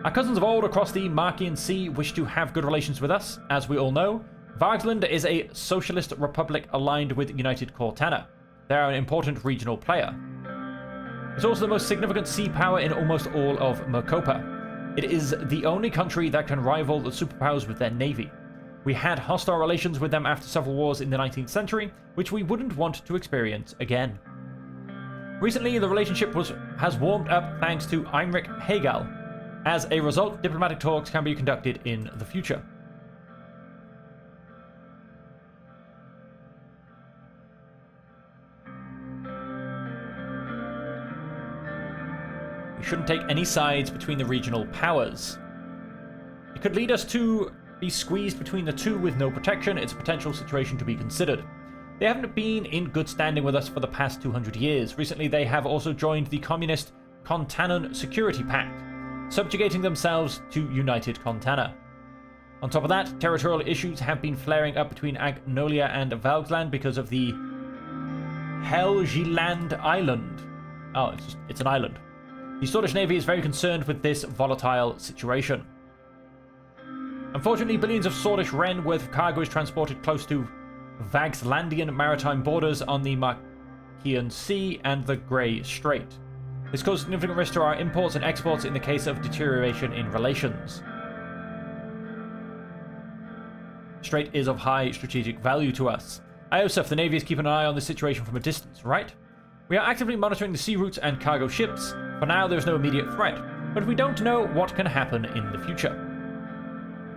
Our cousins of old across the Markian Sea wish to have good relations with us. As we all know, Vargland is a socialist republic aligned with United Cortana. They are an important regional player. It's also the most significant sea power in almost all of Mercopa. It is the only country that can rival the superpowers with their navy. We had hostile relations with them after several wars in the 19th century, which we wouldn't want to experience again. Recently, the relationship has warmed up thanks to Heinrich Hegel. As a result, diplomatic talks can be conducted in the future. We shouldn't take any sides between the regional powers. It could lead us to be squeezed between the two with no protection. It's a potential situation to be considered. They haven't been in good standing with us for the past 200 years. Recently, they have also joined the communist Contanan Security Pact, subjugating themselves to United Contana. On top of that, territorial issues have been flaring up between Agnolia and Valgland because of the Helgeland Island. Oh, it's an island. The Swedish Navy is very concerned with this volatile situation. Unfortunately, billions of Swedish Ren worth of cargo is transported close to Vagslandian maritime borders on the Markian Sea and the Grey Strait. This causes significant risk to our imports and exports in the case of deterioration in relations. Strait is of high strategic value to us. IOSF, the Navy is keeping an eye on the situation from a distance, right? We are actively monitoring the sea routes and cargo ships. For now, there is no immediate threat, but we don't know what can happen in the future.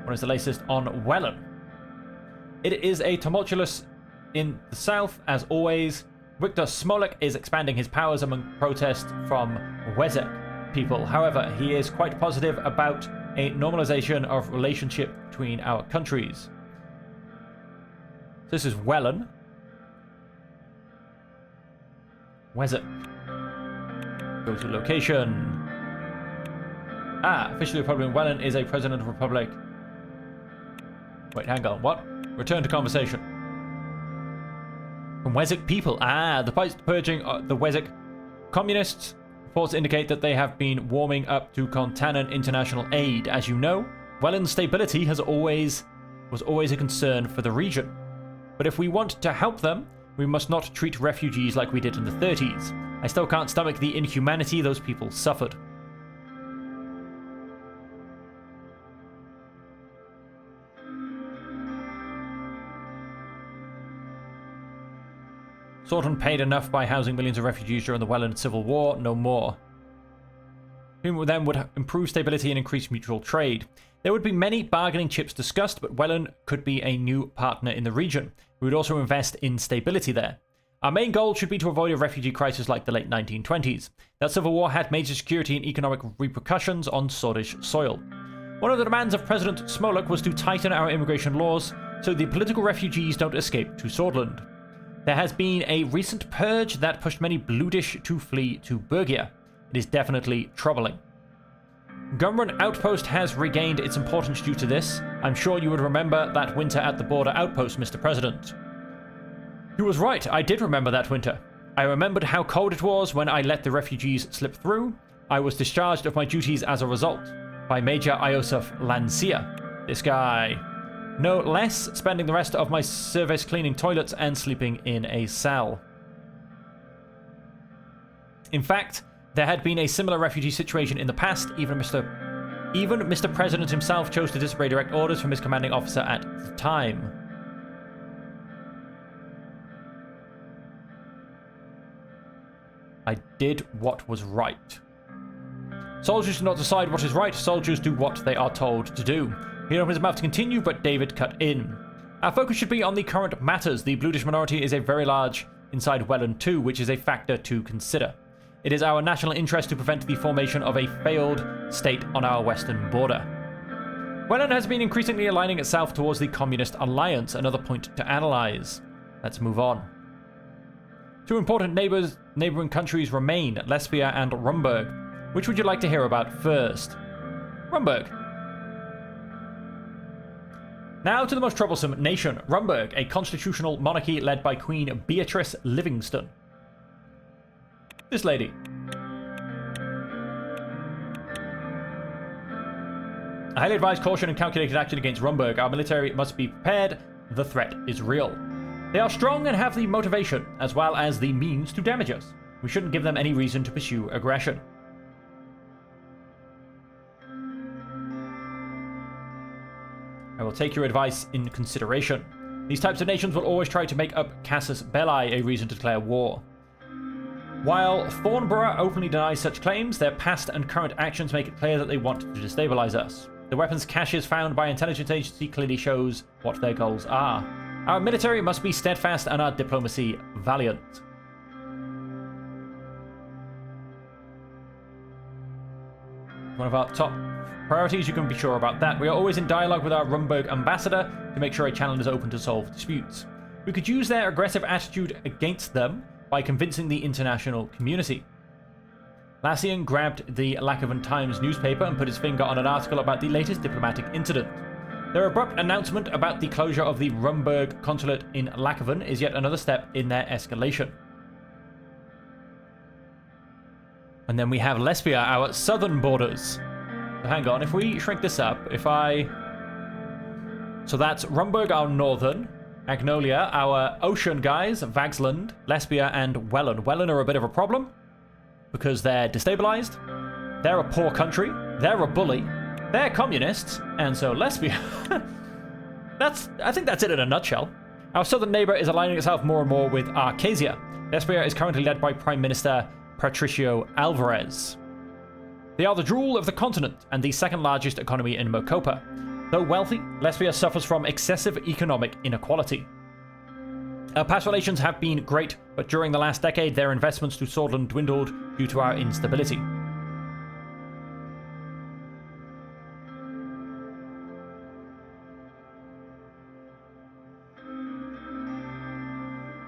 What is the latest on Welland? It is a tumultuous in the south, as always. Victor Smolek is expanding his powers among protest from Wezek people. However, he is quite positive about a normalization of relationship between our countries. This is Welland. Wezek. Go to location. Officially Republic Welland is a president of Republic. Wait, hang on. What? Return to conversation. From Wezek people. The purging the Wezek communists. Reports indicate that they have been warming up to Contanan international aid. As you know, Welland's stability was always a concern for the region. But if we want to help them, we must not treat refugees like we did in the 30s. I still can't stomach the inhumanity those people suffered. Sultan paid enough by housing millions of refugees during the Welland Civil War, no more. Whom then would improve stability and increase mutual trade. There would be many bargaining chips discussed, but Welland could be a new partner in the region. We would also invest in stability there. Our main goal should be to avoid a refugee crisis like the late 1920s. That civil war had major security and economic repercussions on Swedish soil. One of the demands of President Smolek was to tighten our immigration laws so the political refugees don't escape to Swordland. There has been a recent purge that pushed many Bludish to flee to Bergia. It is definitely troubling. Gumrun Outpost has regained its importance due to this. I'm sure you would remember that winter at the border outpost, Mr. President. He was right, I did remember that winter. I remembered how cold it was when I let the refugees slip through. I was discharged of my duties as a result by Major Iosef Lancia. This guy. No less, spending the rest of my service cleaning toilets and sleeping in a cell. In fact, there had been a similar refugee situation in the past. Even Mr. President himself chose to disobey direct orders from his commanding officer at the time. I did what was right. Soldiers do not decide what is right. Soldiers do what they are told to do. He opened his mouth to continue, but David cut in. Our focus should be on the current matters. The Bludish minority is a very large inside Welland too, which is a factor to consider. It is our national interest to prevent the formation of a failed state on our western border. Welland has been increasingly aligning itself towards the Communist Alliance, another point to analyze. Let's move on. Two important neighboring countries remain, Lesbia and Rumburg. Which would you like to hear about first? Rumburg. Now to the most troublesome nation, Rumburg, a constitutional monarchy led by Queen Beatrice Livingston. This lady. I highly advise caution and calculated action against Rumburg. Our military must be prepared. The threat is real. They are strong and have the motivation, as well as the means to damage us. We shouldn't give them any reason to pursue aggression. I will take your advice in consideration. These types of nations will always try to make up casus belli a reason to declare war. While Thornborough openly denies such claims, their past and current actions make it clear that they want to destabilize us. The weapons caches found by intelligence agency clearly shows what their goals are. Our military must be steadfast and our diplomacy valiant. One of our top priorities, you can be sure about that. We are always in dialogue with our Rumburg ambassador to make sure a channel is open to solve disputes. We could use their aggressive attitude against them by convincing the international community. Lassian grabbed the Lakovan Times newspaper and put his finger on an article about the latest diplomatic incident. Their abrupt announcement about the closure of the Rumburg consulate in Lakeven is yet another step in their escalation. And then we have Lesbia, our southern borders. So hang on, if we shrink this up, So that's Rumburg, our northern, Agnolia, our ocean guys, Vagsland, Lesbia, and Welland. Welland are a bit of a problem because they're destabilized. They're a poor country. They're a bully. They're communists. And so Lesbia... I think that's it in a nutshell. Our southern neighbor is aligning itself more and more with Arcasia. Lesbia is currently led by Prime Minister Patricio Alvarez. They are the jewel of the continent and the second largest economy in Mocopa. Though wealthy, Lesbia suffers from excessive economic inequality. Our past relations have been great, but during the last decade, their investments to Swordland dwindled due to our instability.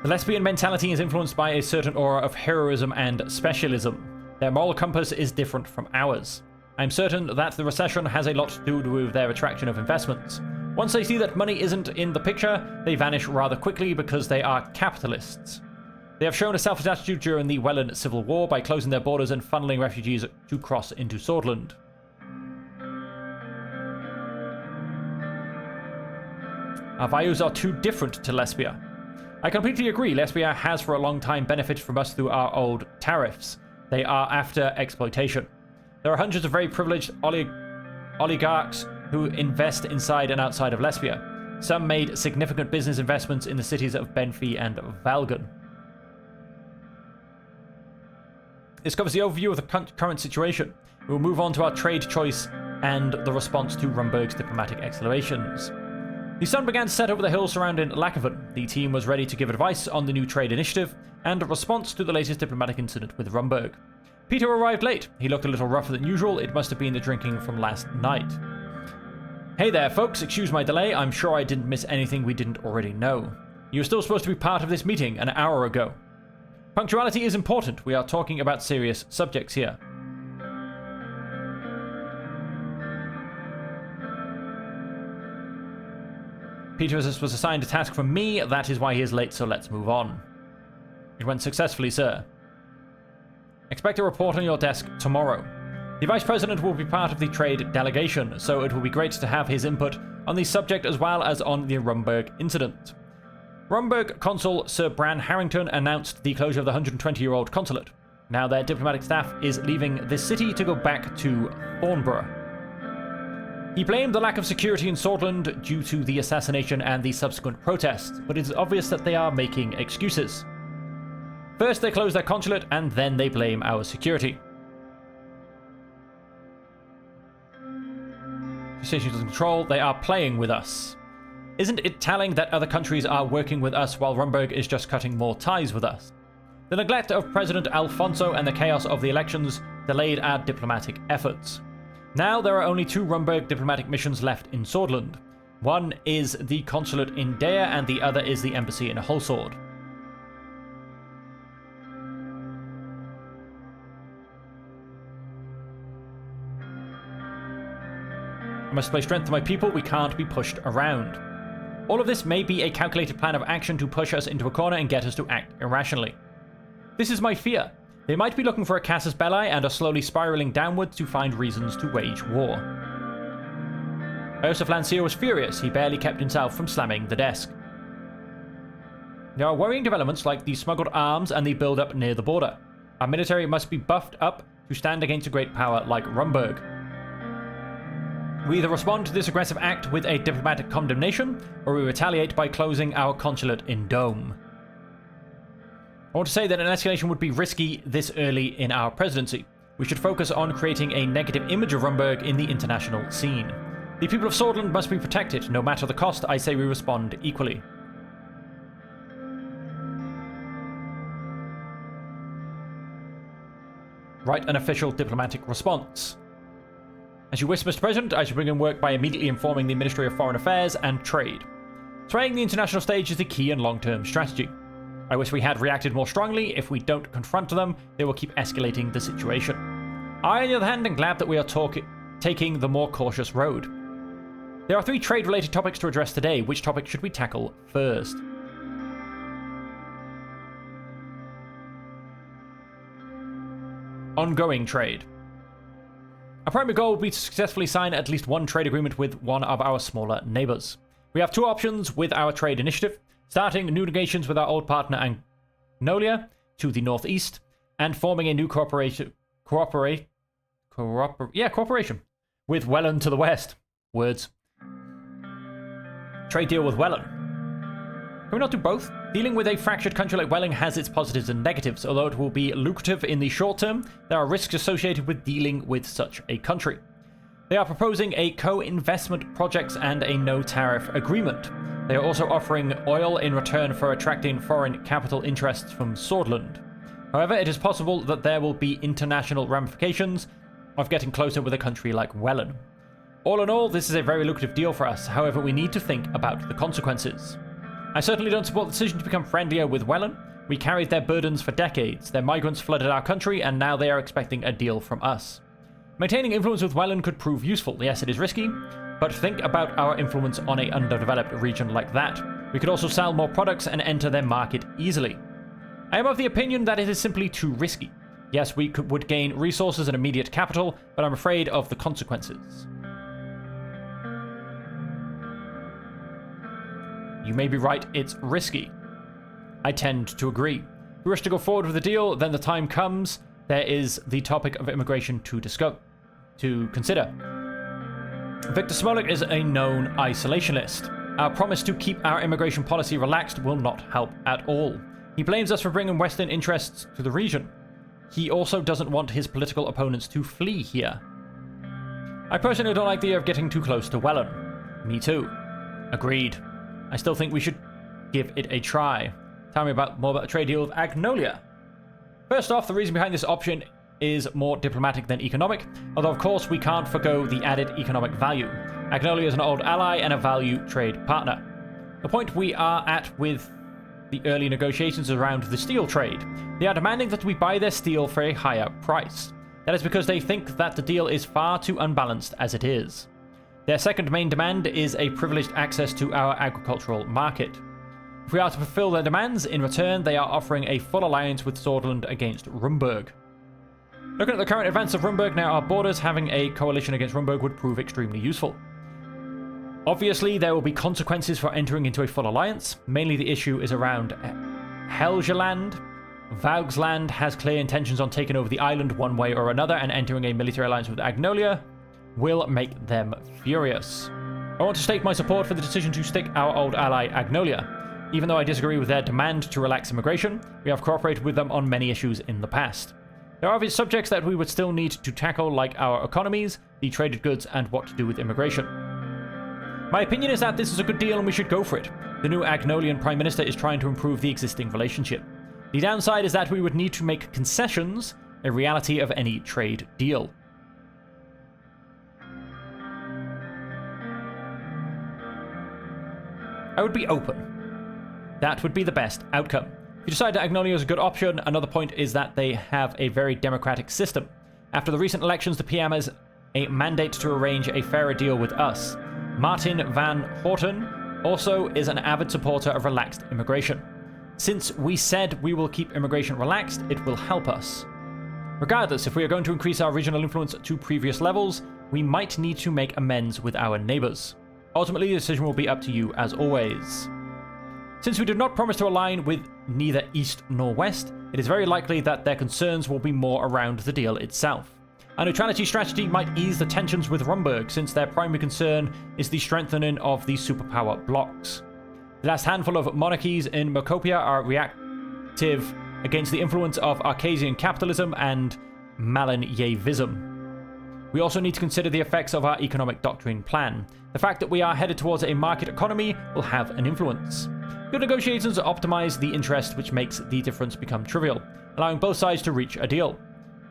The Lesbian mentality is influenced by a certain aura of heroism and specialism. Their moral compass is different from ours. I'm certain that the recession has a lot to do with their attraction of investments. Once they see that money isn't in the picture, they vanish rather quickly because they are capitalists. They have shown a selfish attitude during the Welland Civil War by closing their borders and funneling refugees to cross into Swordland. Our values are too different to Lesbia. I completely agree. Lesbia has for a long time benefited from us through our old tariffs. They are after exploitation. There are hundreds of very privileged oligarchs who invest inside and outside of Lesbia. Some made significant business investments in the cities of Benfey and Valgan. This covers the overview of the current situation. We will move on to our trade choice and the response to Rumburg's diplomatic exclamations. The sun began to set over the hills surrounding Lakeven. The team was ready to give advice on the new trade initiative and a response to the latest diplomatic incident with Rumburg. Peter arrived late. He looked a little rougher than usual. It must have been the drinking from last night. Hey there, folks. Excuse my delay. I'm sure I didn't miss anything we didn't already know. You were still supposed to be part of this meeting an hour ago. Punctuality is important. We are talking about serious subjects here. Peter was assigned a task from me. That is why he is late, so let's move on. It went successfully, sir. Expect a report on your desk tomorrow. The Vice President will be part of the trade delegation, so it will be great to have his input on the subject as well as on the Rumburg incident. Rumburg Consul Sir Bran Harrington announced the closure of the 120-year-old consulate. Now their diplomatic staff is leaving this city to go back to Thornborough. He blamed the lack of security in Swordland due to the assassination and the subsequent protests, but it is obvious that they are making excuses. First they close their consulate, and then they blame our security. Stations under control, they are playing with us. Isn't it telling that other countries are working with us while Rumburg is just cutting more ties with us? The neglect of President Alfonso and the chaos of the elections delayed our diplomatic efforts. Now there are only 2 Rumburg diplomatic missions left in Swordland. One is the consulate in Dea and the other is the embassy in Hulsord. I must play strength to my people. We can't be pushed around. All of this may be a calculated plan of action to push us into a corner and get us to act irrationally. This is my fear. They might be looking for a casus belli and are slowly spiraling downwards to find reasons to wage war. Joseph Lancia was furious. He barely kept himself from slamming the desk. There are worrying developments like the smuggled arms and the build-up near the border. Our military must be buffed up to stand against a great power like Rumburg. We either respond to this aggressive act with a diplomatic condemnation, or we retaliate by closing our consulate in Dome. I want to say that an escalation would be risky this early in our presidency. We should focus on creating a negative image of Rumburg in the international scene. The people of Swordland must be protected. No matter the cost, I say we respond equally. Write an official diplomatic response. As you wish, Mr. President, I should begin work by immediately informing the Ministry of Foreign Affairs and Trade. Swaying the international stage is the key and long-term strategy. I wish we had reacted more strongly. If we don't confront them, they will keep escalating the situation. I, on the other hand, am glad that we are taking the more cautious road. There are 3 trade-related topics to address today. Which topic should we tackle first? Ongoing trade. Our primary goal will be to successfully sign at least one trade agreement with one of our smaller neighbours. We have 2 options with our trade initiative: starting new negotiations with our old partner Agnolia to the northeast, and forming a new cooperation with Welland to the west. Words. Trade deal with Welland. Can we not do both? Dealing with a fractured country like Welland has its positives and negatives. Although it will be lucrative in the short term, there are risks associated with dealing with such a country. They are proposing a co-investment projects and a no-tariff agreement. They are also offering oil in return for attracting foreign capital interests from Swordland. However, it is possible that there will be international ramifications of getting closer with a country like Welland. All in all, this is a very lucrative deal for us. However, we need to think about the consequences. I certainly don't support the decision to become friendlier with Welland. We carried their burdens for decades. Their migrants flooded our country, and now they are expecting a deal from us. Maintaining influence with Welland could prove useful. Yes, it is risky, but think about our influence on an underdeveloped region like that. We could also sell more products and enter their market easily. I am of the opinion that it is simply too risky. Yes, we would gain resources and immediate capital, but I'm afraid of the consequences. You may be right, it's risky. I tend to agree. If we wish to go forward with the deal, then the time comes. There is the topic of immigration to consider. Victor Smolik is a known isolationist. Our promise to keep our immigration policy relaxed will not help at all. He blames us for bringing Western interests to the region. He also doesn't want his political opponents to flee here. I personally don't like the idea of getting too close to Welland. Me too. Agreed. I still think we should give it a try. Tell me more about the trade deal with Agnolia. First off, the reason behind this option is more diplomatic than economic, although of course we can't forgo the added economic value. Agnolia is an old ally and a value trade partner. The point we are at with the early negotiations is around the steel trade. They are demanding that we buy their steel for a higher price. That is because they think that the deal is far too unbalanced as it is. Their second main demand is a privileged access to our agricultural market. If we are to fulfill their demands, in return they are offering a full alliance with Swordland against Rumburg. Looking at the current events of Rumburg near our borders, having a coalition against Rumburg would prove extremely useful. Obviously, there will be consequences for entering into a full alliance. Mainly the issue is around Helgeland. Vaugsland has clear intentions on taking over the island one way or another, and entering a military alliance with Agnolia will make them furious. I want to state my support for the decision to stick our old ally Agnolia. Even though I disagree with their demand to relax immigration, we have cooperated with them on many issues in the past. There are obvious subjects that we would still need to tackle, like our economies, the traded goods, and what to do with immigration. My opinion is that this is a good deal and we should go for it. The new Agnolian Prime Minister is trying to improve the existing relationship. The downside is that we would need to make concessions a reality of any trade deal. I would be open. That would be the best outcome. If you decide that Agnolia is a good option, another point is that they have a very democratic system. After the recent elections, the PM has a mandate to arrange a fairer deal with us. Martin van Horten also is an avid supporter of relaxed immigration. Since we said we will keep immigration relaxed, it will help us. Regardless, if we are going to increase our regional influence to previous levels, we might need to make amends with our neighbours. Ultimately, the decision will be up to you as always. Since we did not promise to align with neither East nor West, it is very likely that their concerns will be more around the deal itself. Our neutrality strategy might ease the tensions with Rumburg, since their primary concern is the strengthening of the superpower blocks. The last handful of monarchies in Mokopia are reactive against the influence of Arcasian capitalism and Malinyevism. We also need to consider the effects of our economic doctrine plan. The fact that we are headed towards a market economy will have an influence. Good negotiations optimize the interest, which makes the difference become trivial, allowing both sides to reach a deal.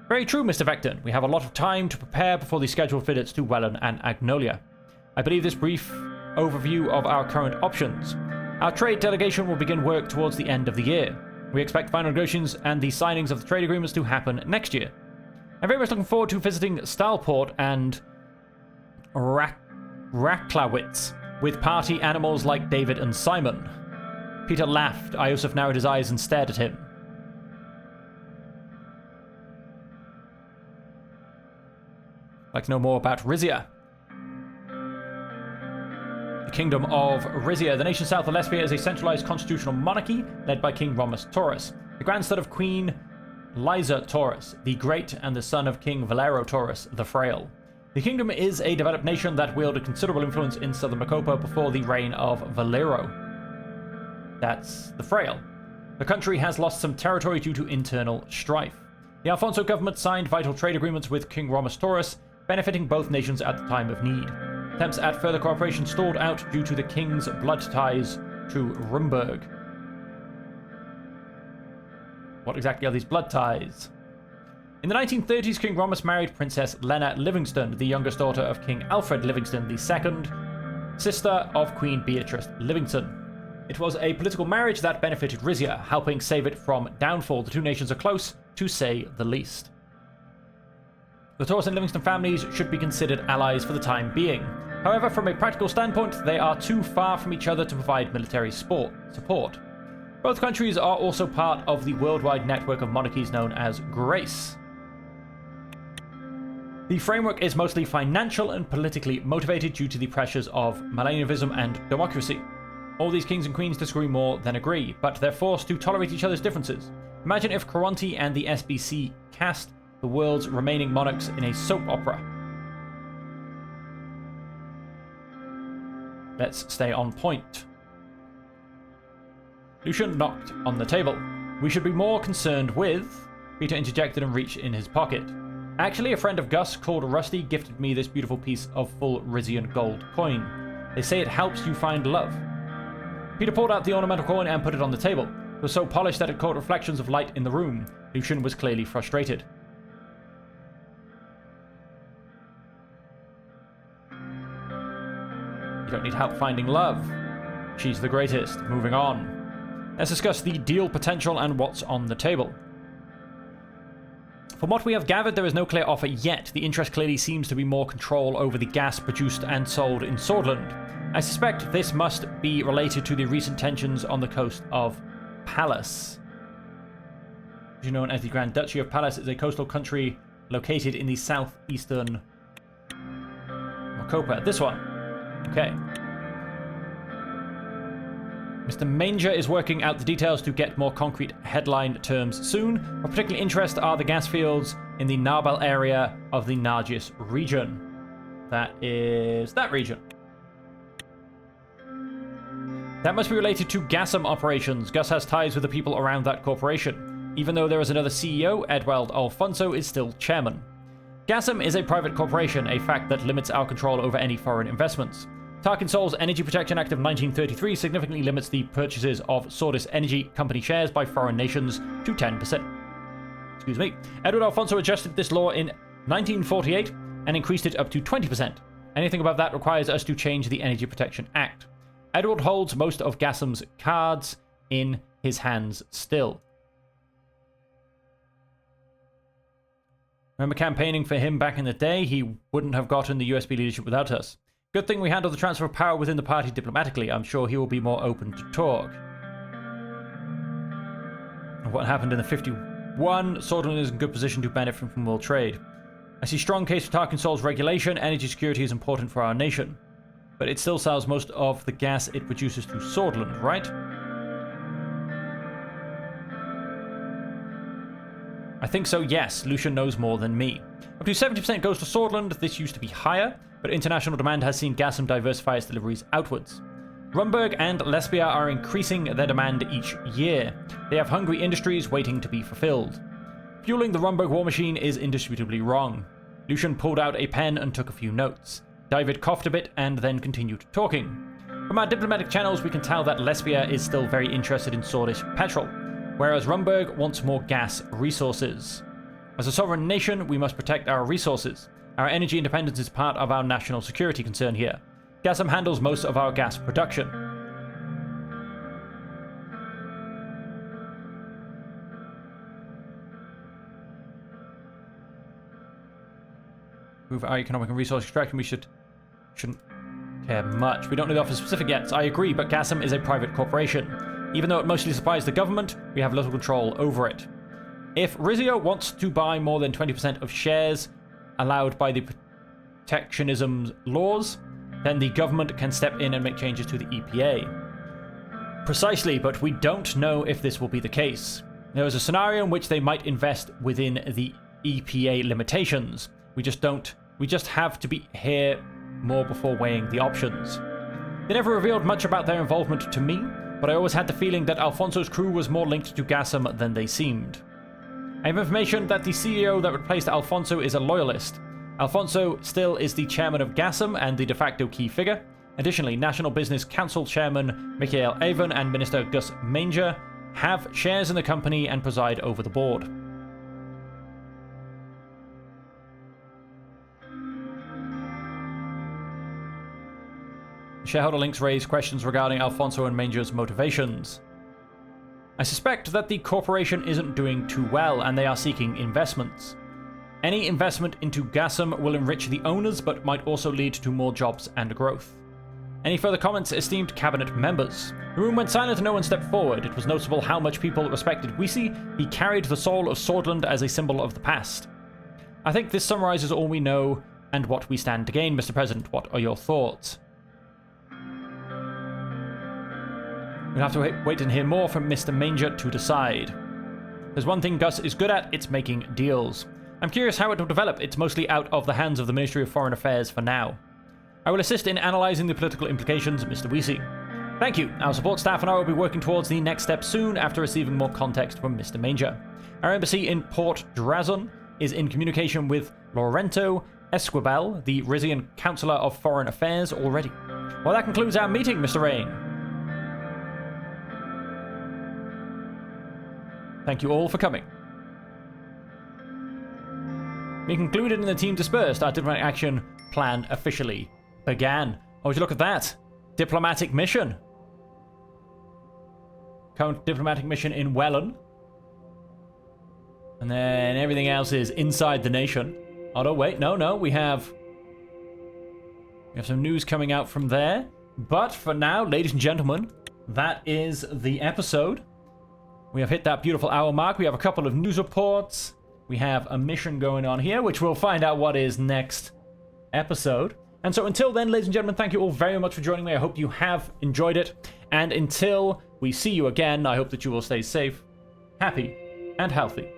Very true, Mr. Vector. We have a lot of time to prepare before the scheduled visits to Welland and Agnolia. I believe this brief overview of our current options. Our trade delegation will begin work towards the end of the year. We expect final negotiations and the signings of the trade agreements to happen next year. I'm very much looking forward to visiting Stalport and Raklawitz, with party animals like David and Simon. Peter laughed. Iosif narrowed his eyes and stared at him. I'd like to know more about Rizia. The Kingdom of Rizia. The nation south of Lesbia is a centralized constitutional monarchy led by King Romus Taurus, the grandson of Queen Liza Taurus, the Great, and the son of King Valero Taurus, the Frail. The kingdom is a developed nation that wielded considerable influence in southern Macopa before the reign of Valero. That's the Frail. The country has lost some territory due to internal strife. The Alfonso government signed vital trade agreements with King Romus Taurus, benefiting both nations at the time of need. Attempts at further cooperation stalled out due to the king's blood ties to Rumburg. What exactly are these blood ties? In the 1930s, King Romus married Princess Lena Livingston, the youngest daughter of King Alfred Livingston II, sister of Queen Beatrice Livingston. It was a political marriage that benefited Rizia, helping save it from downfall. The two nations are close, to say the least. The Taurus and Livingston families should be considered allies for the time being. However, from a practical standpoint, they are too far from each other to provide military support. Both countries are also part of the worldwide network of monarchies known as Grace. The framework is mostly financial and politically motivated due to the pressures of millennialism and democracy. All these kings and queens disagree more than agree, but they're forced to tolerate each other's differences. Imagine if Caronte and the SBC cast the world's remaining monarchs in a soap opera. Let's stay on point. Lucian knocked on the table. We should be more concerned with... Peter interjected and reached in his pocket. Actually, a friend of Gus called Rusty gifted me this beautiful piece of full Rizian gold coin. They say it helps you find love. Peter pulled out the ornamental coin and put it on the table. It was so polished that it caught reflections of light in the room. Lucian was clearly frustrated. You don't need help finding love. She's the greatest. Moving on. Let's discuss the deal potential and what's on the table. From what we have gathered, there is no clear offer yet. The interest clearly seems to be more control over the gas produced and sold in Swordland. I suspect this must be related to the recent tensions on the coast of Pallas. Known as the Grand Duchy of Pallas, is a coastal country located in the southeastern Macopa. This one. Okay. Mr. Manger is working out the details to get more concrete headline terms soon. Of particular interest are the gas fields in the Narbel area of the Nargis region. That is that region. That must be related to Gassam operations. Gus has ties with the people around that corporation. Even though there is another CEO, Edwald Alfonso is still chairman. Gassam is a private corporation, a fact that limits our control over any foreign investments. Tarkin Sol's Energy Protection Act of 1933 significantly limits the purchases of Sordis Energy Company shares by foreign nations to 10%. Excuse me. Edward Alfonso adjusted this law in 1948 and increased it up to 20%. Anything above that requires us to change the Energy Protection Act. Edward holds most of Gassam's cards in his hands still. Remember campaigning for him back in the day? He wouldn't have gotten the USB leadership without us. Good thing we handled the transfer of power within the party diplomatically. I'm sure he will be more open to talk. What happened in the 51? Swordland is in good position to benefit from world trade. I see strong case for Tarkin Sol's regulation. Energy security is important for our nation. But it still sells most of the gas it produces to Swordland, right? I think so, yes. Lucian knows more than me. Up to 70% goes to Swordland. This used to be higher, but international demand has seen Gassam diversify its deliveries outwards. Rumburg and Lesbia are increasing their demand each year. They have hungry industries waiting to be fulfilled. Fueling the Rumburg war machine is indisputably wrong. Lucian pulled out a pen and took a few notes. David coughed a bit and then continued talking. From our diplomatic channels, we can tell that Lesbia is still very interested in Swordish petrol, whereas Rumburg wants more gas resources. As a sovereign nation, we must protect our resources. Our energy independence is part of our national security concern here. Gassam handles most of our gas production. Move our economic and resource extraction. We shouldn't care much. We don't know the offer specific yet. I agree, but Gassam is a private corporation. Even though it mostly supplies the government, we have little control over it. If Rizio wants to buy more than 20% of shares allowed by the protectionism laws, then the government can step in and make changes to the EPA. Precisely, but we don't know if this will be the case. There is a scenario in which they might invest within the EPA limitations. We just have to be here more before weighing the options. They never revealed much about their involvement to me, but I always had the feeling that Alfonso's crew was more linked to Gassam than they seemed. I have information that the CEO that replaced Alfonso is a loyalist. Alfonso still is the chairman of Gassam and the de facto key figure. Additionally, National Business Council Chairman Michael Avon and Minister Gus Manger have shares in the company and preside over the board. Shareholder links raise questions regarding Alfonso and Manger's motivations. I suspect that the corporation isn't doing too well and they are seeking investments. Any investment into Gassam will enrich the owners but might also lead to more jobs and growth. Any further comments, esteemed cabinet members? The room went silent and no one stepped forward. It was noticeable how much people respected Weesey. He carried the soul of Swordland as a symbol of the past. I think this summarizes all we know and what we stand to gain, Mr. President. What are your thoughts? We'll have to wait and hear more from Mr. Manger to decide. There's one thing Gus is good at, it's making deals. I'm curious how it will develop. It's mostly out of the hands of the Ministry of Foreign Affairs for now. I will assist in analyzing the political implications, Mr. Weesey. Thank you. Our support staff and I will be working towards the next step soon after receiving more context from Mr. Manger. Our embassy in Port Drazon is in communication with Lorento Esquibel, the Rizian Councillor of Foreign Affairs, already. Well, that concludes our meeting, Mr. Rain. Thank you all for coming. Being concluded and the team dispersed, our diplomatic action plan officially began. Oh, would you look at that? Diplomatic mission. Current diplomatic mission in Wellen. And then everything else is inside the nation. Oh, no, wait. No. We have some news coming out from there. But for now, ladies and gentlemen, that is the episode. We have hit that beautiful hour mark. We have a couple of news reports. We have a mission going on here, which we'll find out what is next episode. And so until then, ladies and gentlemen, thank you all very much for joining me. I hope you have enjoyed it. And until we see you again, I hope that you will stay safe, happy, and healthy.